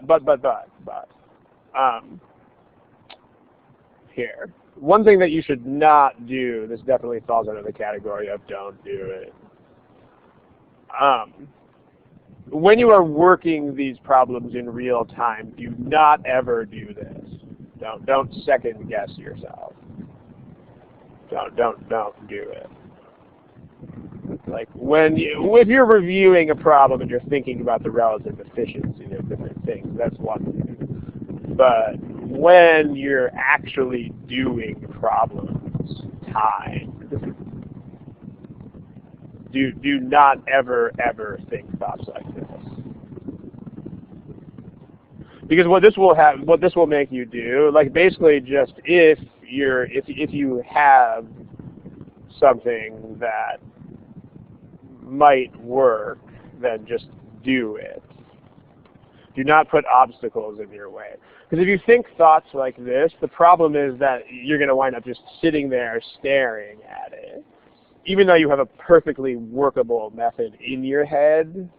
here. One thing that you should not do, this definitely falls under the category of don't do it. When you are working these problems in real time, do not ever do this. Don't second guess yourself. Don't do it. Like if you're reviewing a problem and you're thinking about the relative efficiency of different things, that's one thing. But when you're actually doing problems timed, do not ever think thoughts like this. Because what this will make you do, like basically just if you have something that might work, then just do it. Do not put obstacles in your way. Because if you think thoughts like this, the problem is that you're going to wind up just sitting there staring at it. Even though you have a perfectly workable method in your head,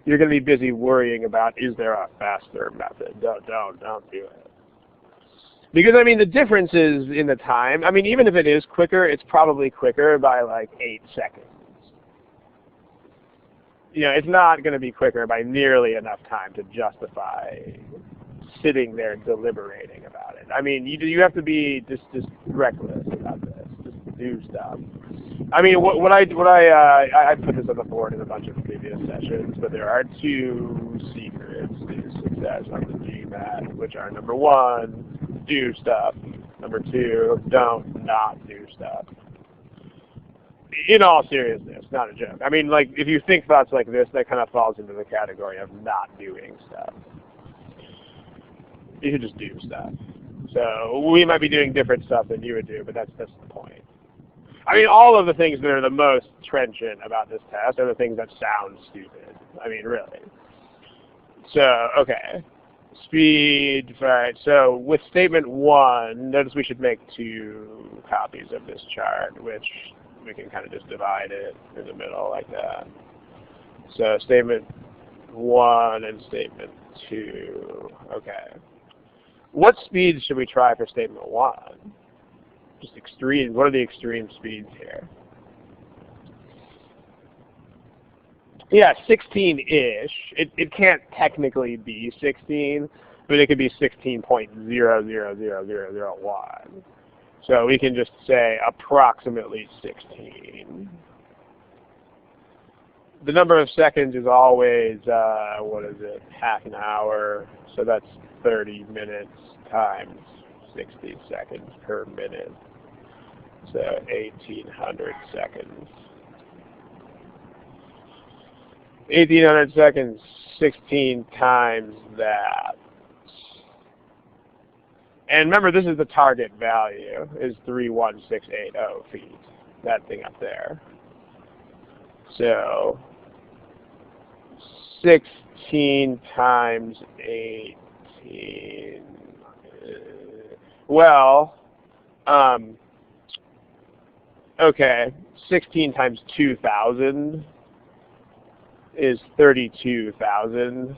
you're going to be busy worrying about, is there a faster method? Don't do it. Because, I mean, the difference is in the time. I mean, even if it is quicker, it's probably quicker by like 8 seconds. You know, it's not going to be quicker by nearly enough time to justify sitting there deliberating about it. I mean, you have to be just reckless about this. Just do stuff. I mean, I put this on the board in a bunch of previous sessions, but there are 2 secrets to success on the GMAT, which are number 1, do stuff. Number 2, don't not do stuff. In all seriousness, not a joke. I mean, like, if you think thoughts like this, that kind of falls into the category of not doing stuff. You should just do stuff. So we might be doing different stuff than you would do, but that's the point. I mean, all of the things that are the most trenchant about this test are the things that sound stupid. I mean, really. So, okay. Speed, right. So with statement 1, notice we should make 2 copies of this chart, which we can kind of just divide it in the middle like that. So statement 1 and statement 2. Okay. What speeds should we try for statement 1? Just extreme. What are the extreme speeds here? Yeah, 16-ish. It can't technically be 16, but it could be 16.0000001. So we can just say approximately 16. the number of seconds is always, what is it, half an hour. So that's 30 minutes times 60 seconds per minute. So 1,800 seconds. 1,800 seconds, 16 times that. And remember, this is the target value, is 31680 feet, that thing up there. So 16 times 18, well, okay, 16 times 2,000 is 32,000.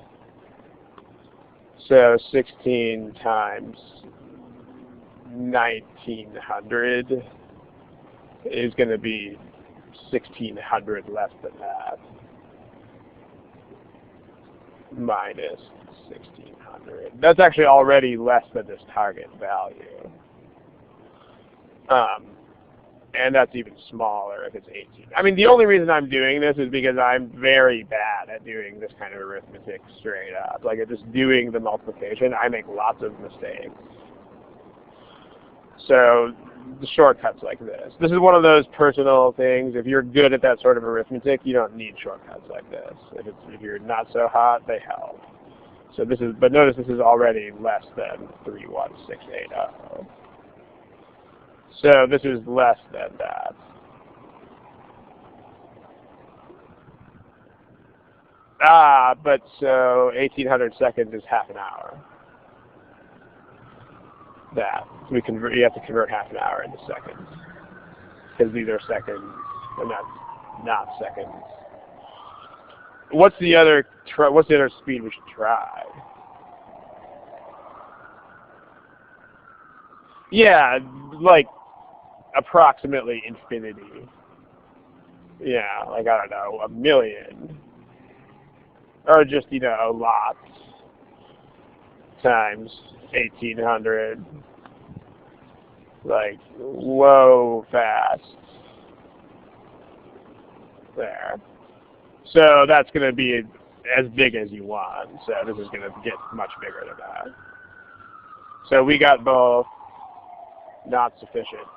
So 16 times 1,900 is going to be 1,600 less than that. Minus 1,600. That's actually already less than this target value. And that's even smaller if it's 18. I mean, the only reason I'm doing this is because I'm very bad at doing this kind of arithmetic straight up. Like, at just doing the multiplication, I make lots of mistakes. So the shortcuts like this. This is one of those personal things. If you're good at that sort of arithmetic, you don't need shortcuts like this. If you're not so hot, they help. So this is, but notice this is already less than 31680. So this is less than that. But so 1,800 seconds is half an hour. That. So you have to convert half an hour into seconds. Because these are seconds, and that's not seconds. What's the other speed we should try? Yeah, like approximately infinity. Yeah, like, I don't know, 1,000,000. Or just, lots times 1,800. Like, whoa, fast. There. So that's going to be as big as you want. So this is going to get much bigger than that. So we got both. Not sufficient.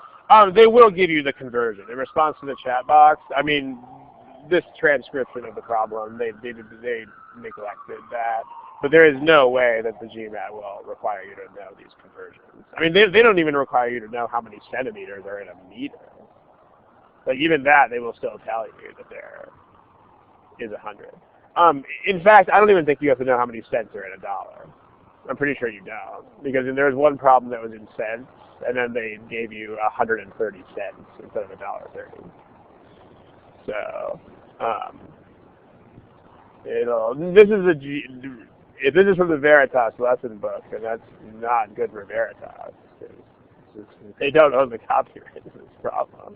They will give you the conversion. In response to the chat box, I mean, this transcription of the problem, they neglected that. But there is no way that the GMAT will require you to know these conversions. I mean, they don't even require you to know how many centimeters are in a meter. Like, even that, they will still tell you that there is 100. In fact, I don't even think you have to know how many cents are in a dollar. I'm pretty sure you don't. Because there was one problem that was in cents, and then they gave you 130 cents instead of $1.30. So, this is from the Veritas lesson book, and that's not good for Veritas. They don't own the copyright to this problem.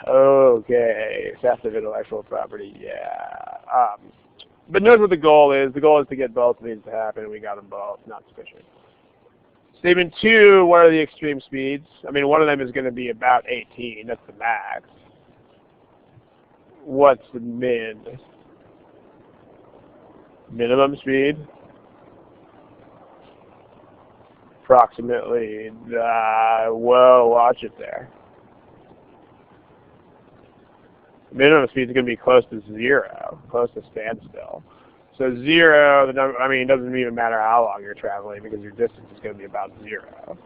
Okay, theft of intellectual property, yeah. But notice what the goal is. The goal is to get both of these to happen, and we got them both. Not sufficient. Statement 2, what are the extreme speeds? I mean, one of them is going to be about 18. That's the max. What's the minimum speed? Approximately, whoa, watch it there. Minimum speed is going to be close to 0, close to standstill. So 0, it doesn't even matter how long you're traveling because your distance is going to be about 0.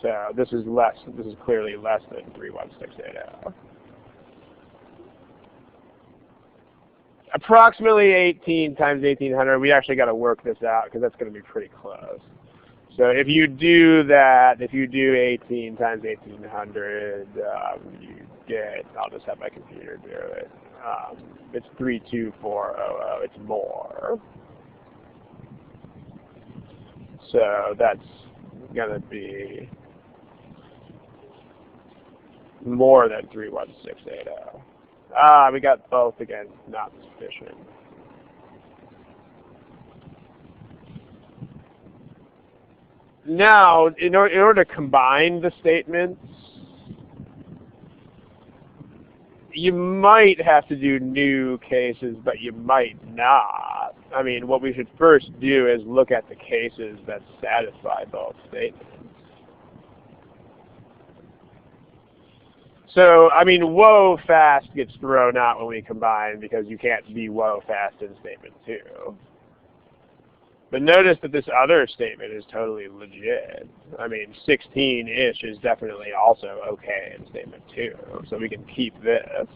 So this is clearly less than 31680. Approximately 18 times 1,800, we actually got to work this out because that's going to be pretty close. So if you do that, if you do 18 times 1,800, you get, I'll just have my computer do it. It's 32400, it's more. So that's going to be more than 31680. We got both again, not sufficient. Now, in order to combine the statements, You might have to do new cases, but you might not. I mean, what we should first do is look at the cases that satisfy both statements. So, I mean, whoa fast gets thrown out when we combine because you can't be whoa fast in statement 2. But notice that this other statement is totally legit. I mean, 16-ish is definitely also okay in statement 2. So we can keep this.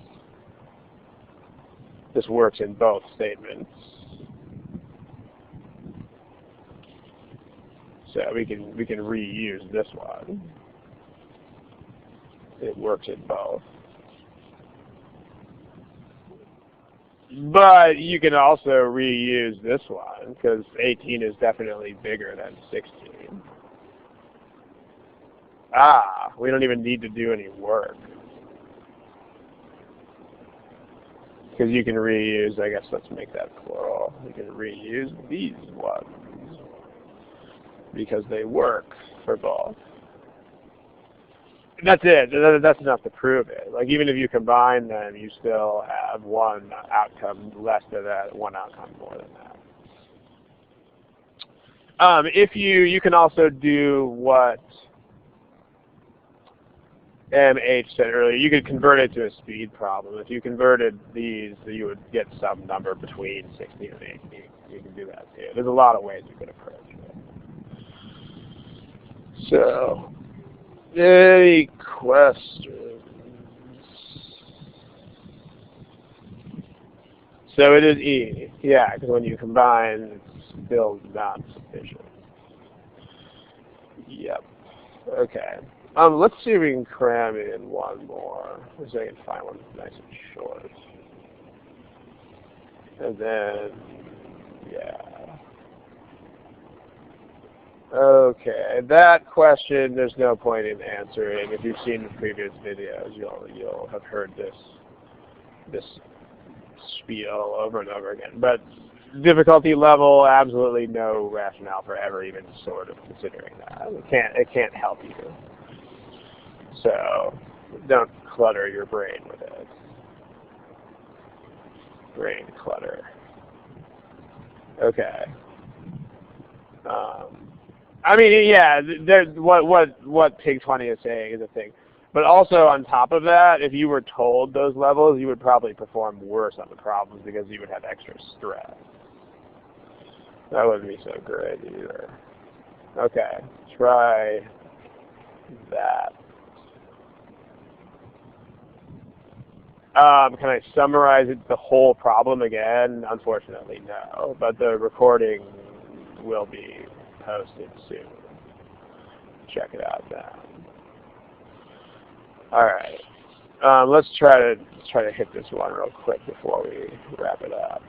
This works in both statements. So we can reuse this one. It works in both. But you can also reuse this one because 18 is definitely bigger than 16. Ah, we don't even need to do any work. Because you can reuse, I guess let's make that plural. You can reuse these ones because they work for both. That's it. That's enough to prove it. Like even if you combine them, you still have one outcome less than that, one outcome more than that. If you can also do what MH said earlier. You could convert it to a speed problem. If you converted these, you would get some number between 16 and 18. You can do that too. There's a lot of ways you could approach it. So. Any questions? So it is E. Yeah, because when you combine, it's still not sufficient. Yep. Okay. Let's see if we can cram in one more. Let's see if I can find one nice and short. And then, yeah. Okay, that question there's no point in answering. If you've seen the previous videos, you'll have heard this spiel over and over again. But difficulty level, absolutely no rationale for ever even sort of considering that. It can't help you. So don't clutter your brain with it. Brain clutter. Okay. I mean, yeah, what Pig 20 is saying is a thing. But also on top of that, if you were told those levels, you would probably perform worse on the problems because you would have extra stress. That wouldn't be so great either. Okay, try that. Can I summarize the whole problem again? Unfortunately, no. But the recording will be posted soon. Check it out now. All right. Let's try to hit this one real quick before we wrap it up.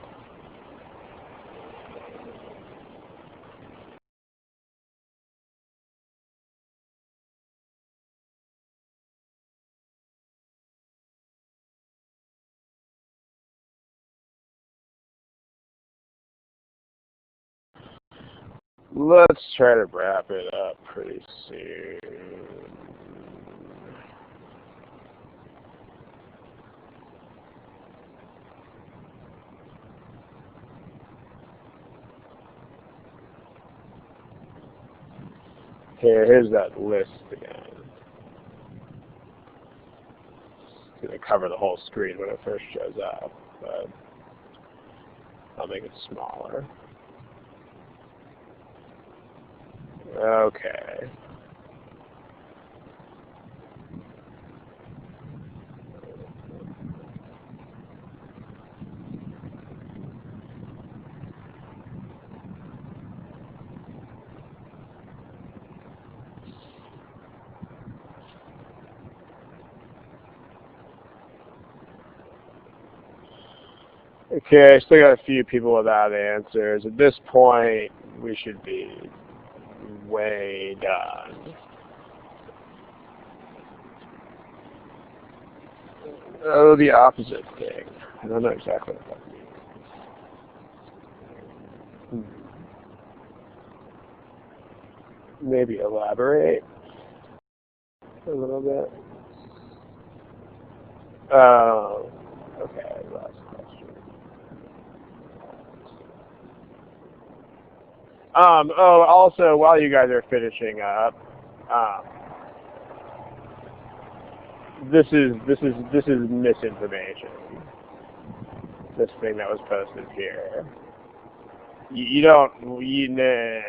Let's try to wrap it up pretty soon. Here's that list again. It's going to cover the whole screen when it first shows up, but I'll make it smaller. Okay. Okay, I still got a few people without answers. At this point, we should be way done. Oh, the opposite thing. I don't know exactly what that means. Maybe elaborate a little bit. Okay, last question. Also, while you guys are finishing up, um, this is misinformation. This thing that was posted here. You don't. Nah.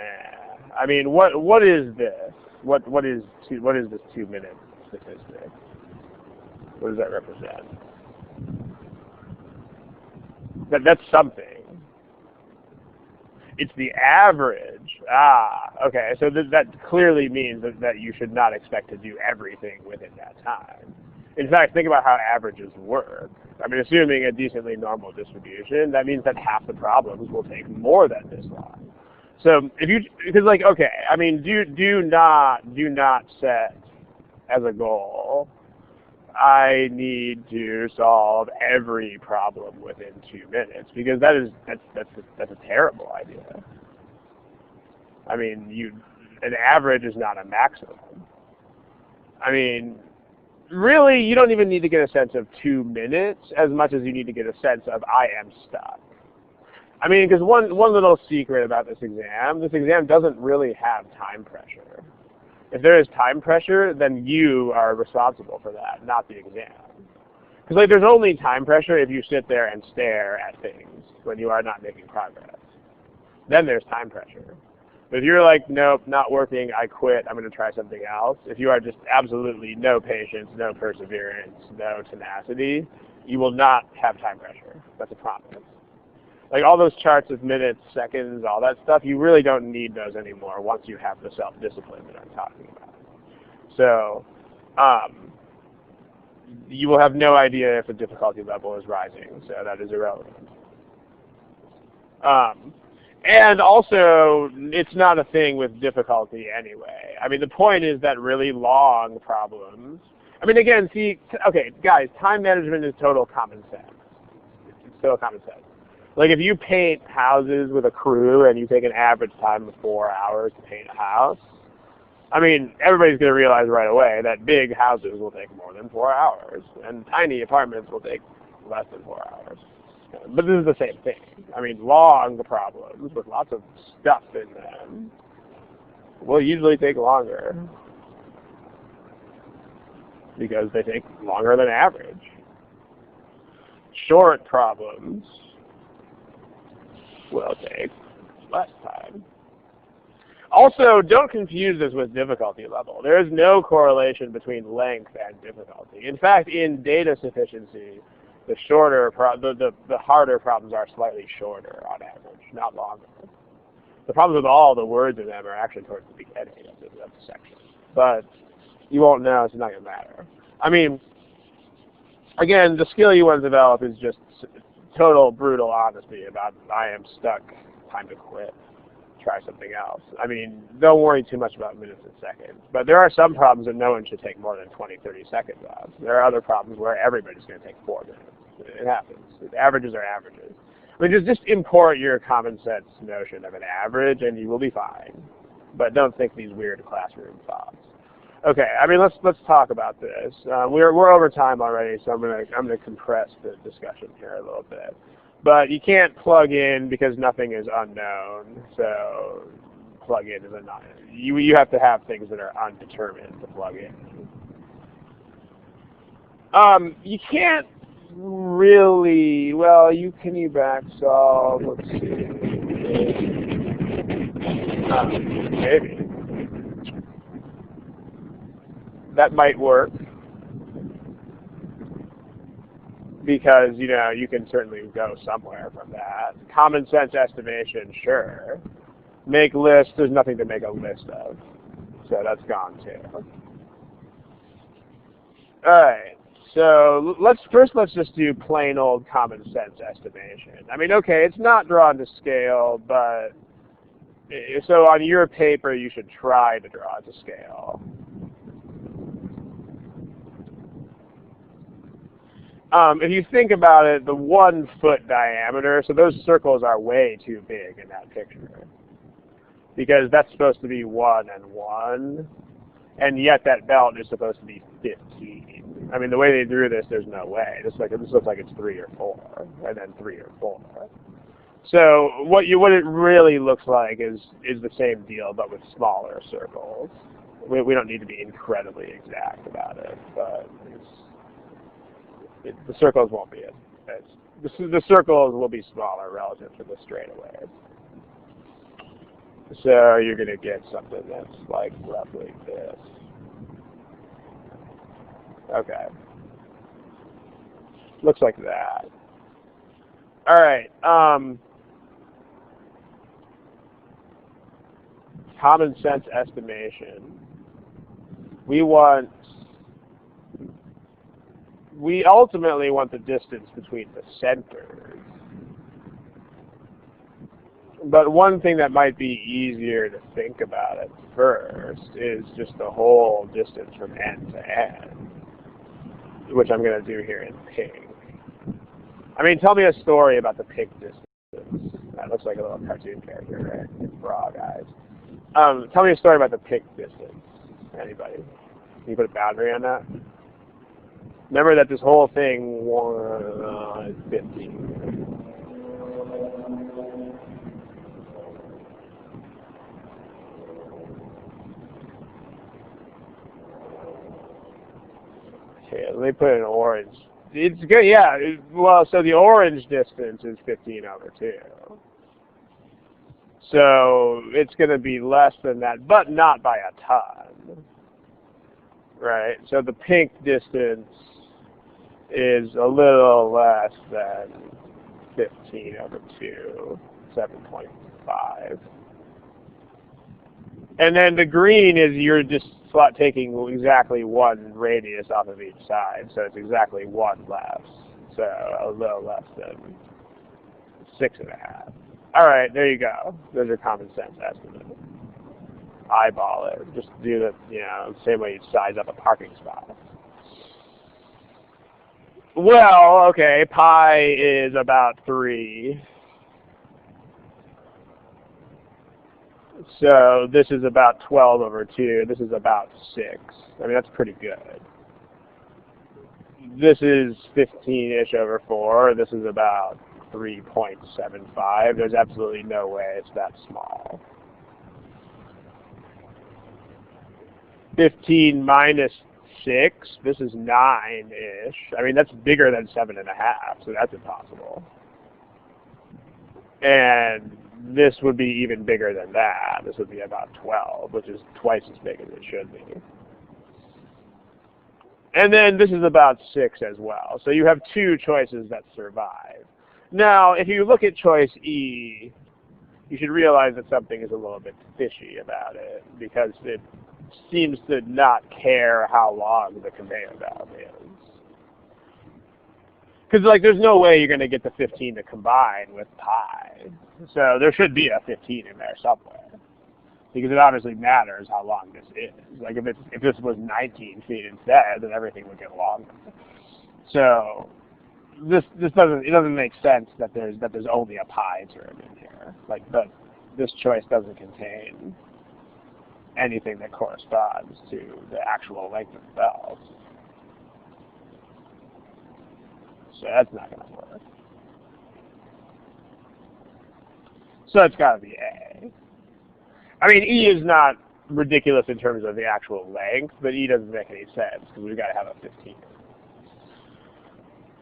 I mean, what is this? What is this 2-minute statistic? What does that represent? That's something. It's the average. Ah, okay. So that clearly means that you should not expect to do everything within that time. In fact, think about how averages work. I mean, assuming a decently normal distribution, that means that half the problems will take more than this long. So because like, okay, I mean, do not set as a goal, I need to solve every problem within 2 minutes, because that's a terrible idea. I mean, an average is not a maximum. I mean, really, you don't even need to get a sense of 2 minutes as much as you need to get a sense of I am stuck. I mean, because one little secret about this exam doesn't really have time pressure. If there is time pressure, then you are responsible for that, not the exam. Because like, there's only time pressure if you sit there and stare at things when you are not making progress. Then there's time pressure. But if you're like, nope, not working, I quit, I'm going to try something else, if you are just absolutely no patience, no perseverance, no tenacity, you will not have time pressure. That's a promise. Like all those charts of minutes, seconds, all that stuff, you really don't need those anymore once you have the self-discipline that I'm talking about. So you will have no idea if the difficulty level is rising, so that is irrelevant. And also, it's not a thing with difficulty anyway. I mean, the point is that really long problems, I mean, again, see, okay, guys, time management is total common sense. It's total common sense. Like if you paint houses with a crew and you take an average time of 4 hours to paint a house, I mean, everybody's going to realize right away that big houses will take more than 4 hours, and tiny apartments will take less than 4 hours. But this is the same thing. I mean, long problems with lots of stuff in them will usually take longer because they take longer than average. Short problems will take less time. Also, don't confuse this with difficulty level. There is no correlation between length and difficulty. In fact, in data sufficiency, the harder problems are slightly shorter on average, not longer. The problems with all the words in them are actually towards the beginning of the section. But you won't know, it's not going to matter. I mean, again, the skill you want to develop is just total brutal honesty about I am stuck, time to quit, try something else. I mean, don't worry too much about minutes and seconds. But there are some problems that no one should take more than 20, 30 seconds on. There are other problems where everybody's going to take 4 minutes. It happens. Averages are averages. I mean, just import your common sense notion of an average and you will be fine. But don't think these weird classroom thoughts. Okay, I mean, let's talk about this. We're over time already, so I'm gonna compress the discussion here a little bit. But you can't plug in because nothing is unknown. So plug in is unknown. You have to have things that are undetermined to plug in. You can't really. Well, can you back solve? Let's see. Maybe. That might work because, you can certainly go somewhere from that. Common sense estimation, sure. Make lists, there's nothing to make a list of. So that's gone too. Alright, so let's just do plain old common sense estimation. I mean, okay, it's not drawn to scale, but so on your paper you should try to draw it to scale. If you think about it, the 1 foot diameter, so those circles are way too big in that picture. Because that's supposed to be 1 and 1, and yet that belt is supposed to be 15. I mean, the way they drew this, there's no way. This looks like it's 3 or 4, and then 3 or 4. So what it really looks like is the same deal, but with smaller circles. We don't need to be incredibly exact about it, but the circles won't be the circles will be smaller relative to the straightaways. So you're going to get something that's like roughly this. Okay. Looks like that. All right. Common sense estimation. We ultimately want the distance between the centers. But one thing that might be easier to think about at first is just the whole distance from end to end, which I'm going to do here in pink. I mean, tell me a story about the pink distance. That looks like a little cartoon character, right? Frog eyes. Tell me a story about the pink distance. Anybody? Can you put a boundary on that? Remember that this whole thing was 15. Okay, let me put an orange. It's good, yeah. Well, so the orange distance is 15 over 2. So it's going to be less than that, but not by a ton. Right? So the pink distance is a little less than 15 over 2, 7.5. And then the green is you're just taking exactly 1 radius off of each side, so it's exactly 1 less. So a little less than 6.5. All right, there you go. Those are common sense estimates. Eyeball it. Just do the same way you size up a parking spot. Well, okay, pi is about 3. So this is about 12 over 2. This is about 6. I mean, that's pretty good. This is 15-ish over 4. This is about 3.75. There's absolutely no way it's that small. 15 minus 6. This is 9-ish. I mean, that's bigger than 7.5, so that's impossible. And this would be even bigger than that. This would be about 12, which is twice as big as it should be. And then this is about 6 as well. So you have 2 choices that survive. Now, if you look at choice E, you should realize that something is a little bit fishy about it, because it seems to not care how long the conveyor belt is. Because there's no way you're going to get the 15 to combine with pi. So there should be a 15 in there somewhere. Because it obviously matters how long this is. Like if this was 19 feet instead, then everything would get longer. So this doesn't make sense that there's only a pi term in here. This choice doesn't contain anything that corresponds to the actual length of the belt. So that's not going to work. So it's got to be A. I mean, E is not ridiculous in terms of the actual length, but E doesn't make any sense because we've got to have a 15.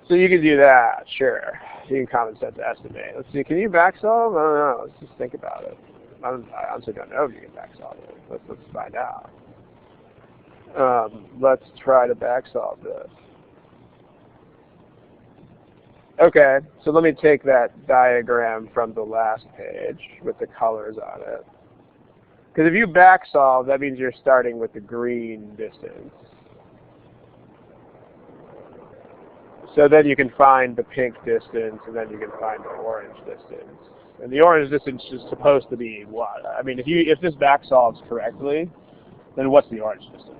So you can do that, sure. You can common sense estimate. Let's see, can you back solve? I don't know. Let's just think about it. I honestly don't know if you can back solve it. Let's find out. Let's try to back solve this. Okay, so let me take that diagram from the last page with the colors on it. Because if you back solve, that means you're starting with the green distance. So then you can find the pink distance, and then you can find the orange distance. And the orange distance is supposed to be what? I mean, if this back solves correctly, then what's the orange distance?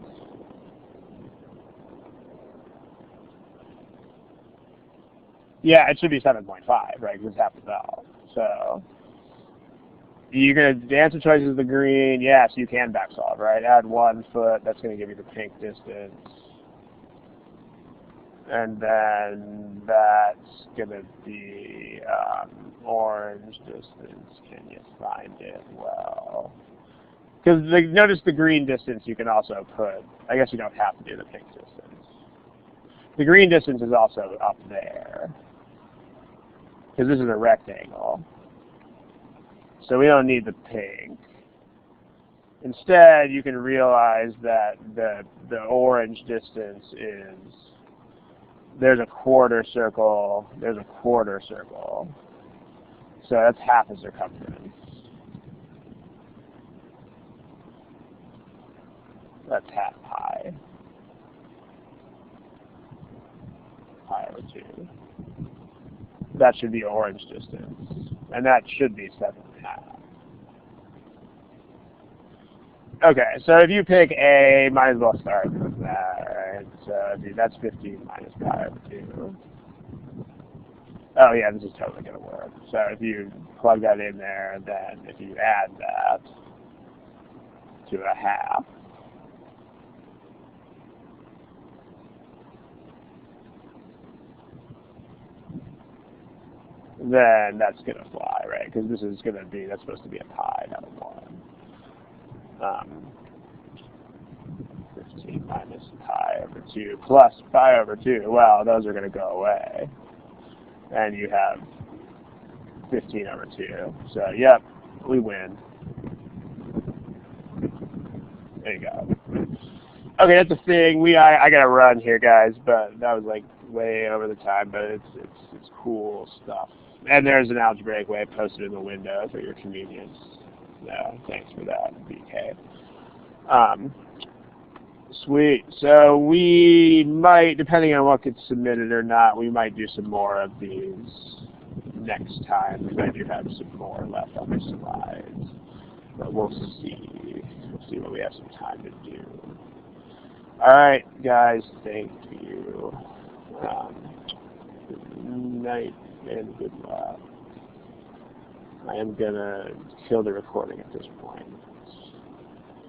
Yeah, it should be 7.5, right? Because it's half the belt. So the answer choice is the green. Yes, you can back solve, right? Add 1 foot. That's going to give you the pink distance. And then that's going to be orange distance. Can you find it? Well, because notice the green distance you can also put. I guess you don't have to do the pink distance. The green distance is also up there, because this is a rectangle. So we don't need the pink. Instead, you can realize that the orange distance is, there's a quarter circle, there's a quarter circle. So that's half a circumference. That's half pi. Pi over 2. That should be orange distance. And that should be 7.5. Okay, so if you pick A, might as well start with that, right? So that's 15 minus pi over 2. Oh yeah, this is totally going to work. So if you plug that in there, then if you add that to a half, then that's going to fly, right? Because this is going to be, that's supposed to be a pi, not a 1. 15 minus pi over 2 plus pi over 2. Well, those are going to go away. And you have 15 over 2. So, yep, we win. There you go. Okay, that's a thing. I got to run here, guys, but that was like way over the time, but it's cool stuff. And there's an algebraic way posted in the window for your convenience. No, thanks for that, BK. Sweet. So we might, depending on what gets submitted or not, we might do some more of these next time, because I do have some more left on the slides. But we'll see. We'll see what we have some time to do. All right, guys. Thank you. Good night and good luck. I am gonna kill the recording at this point.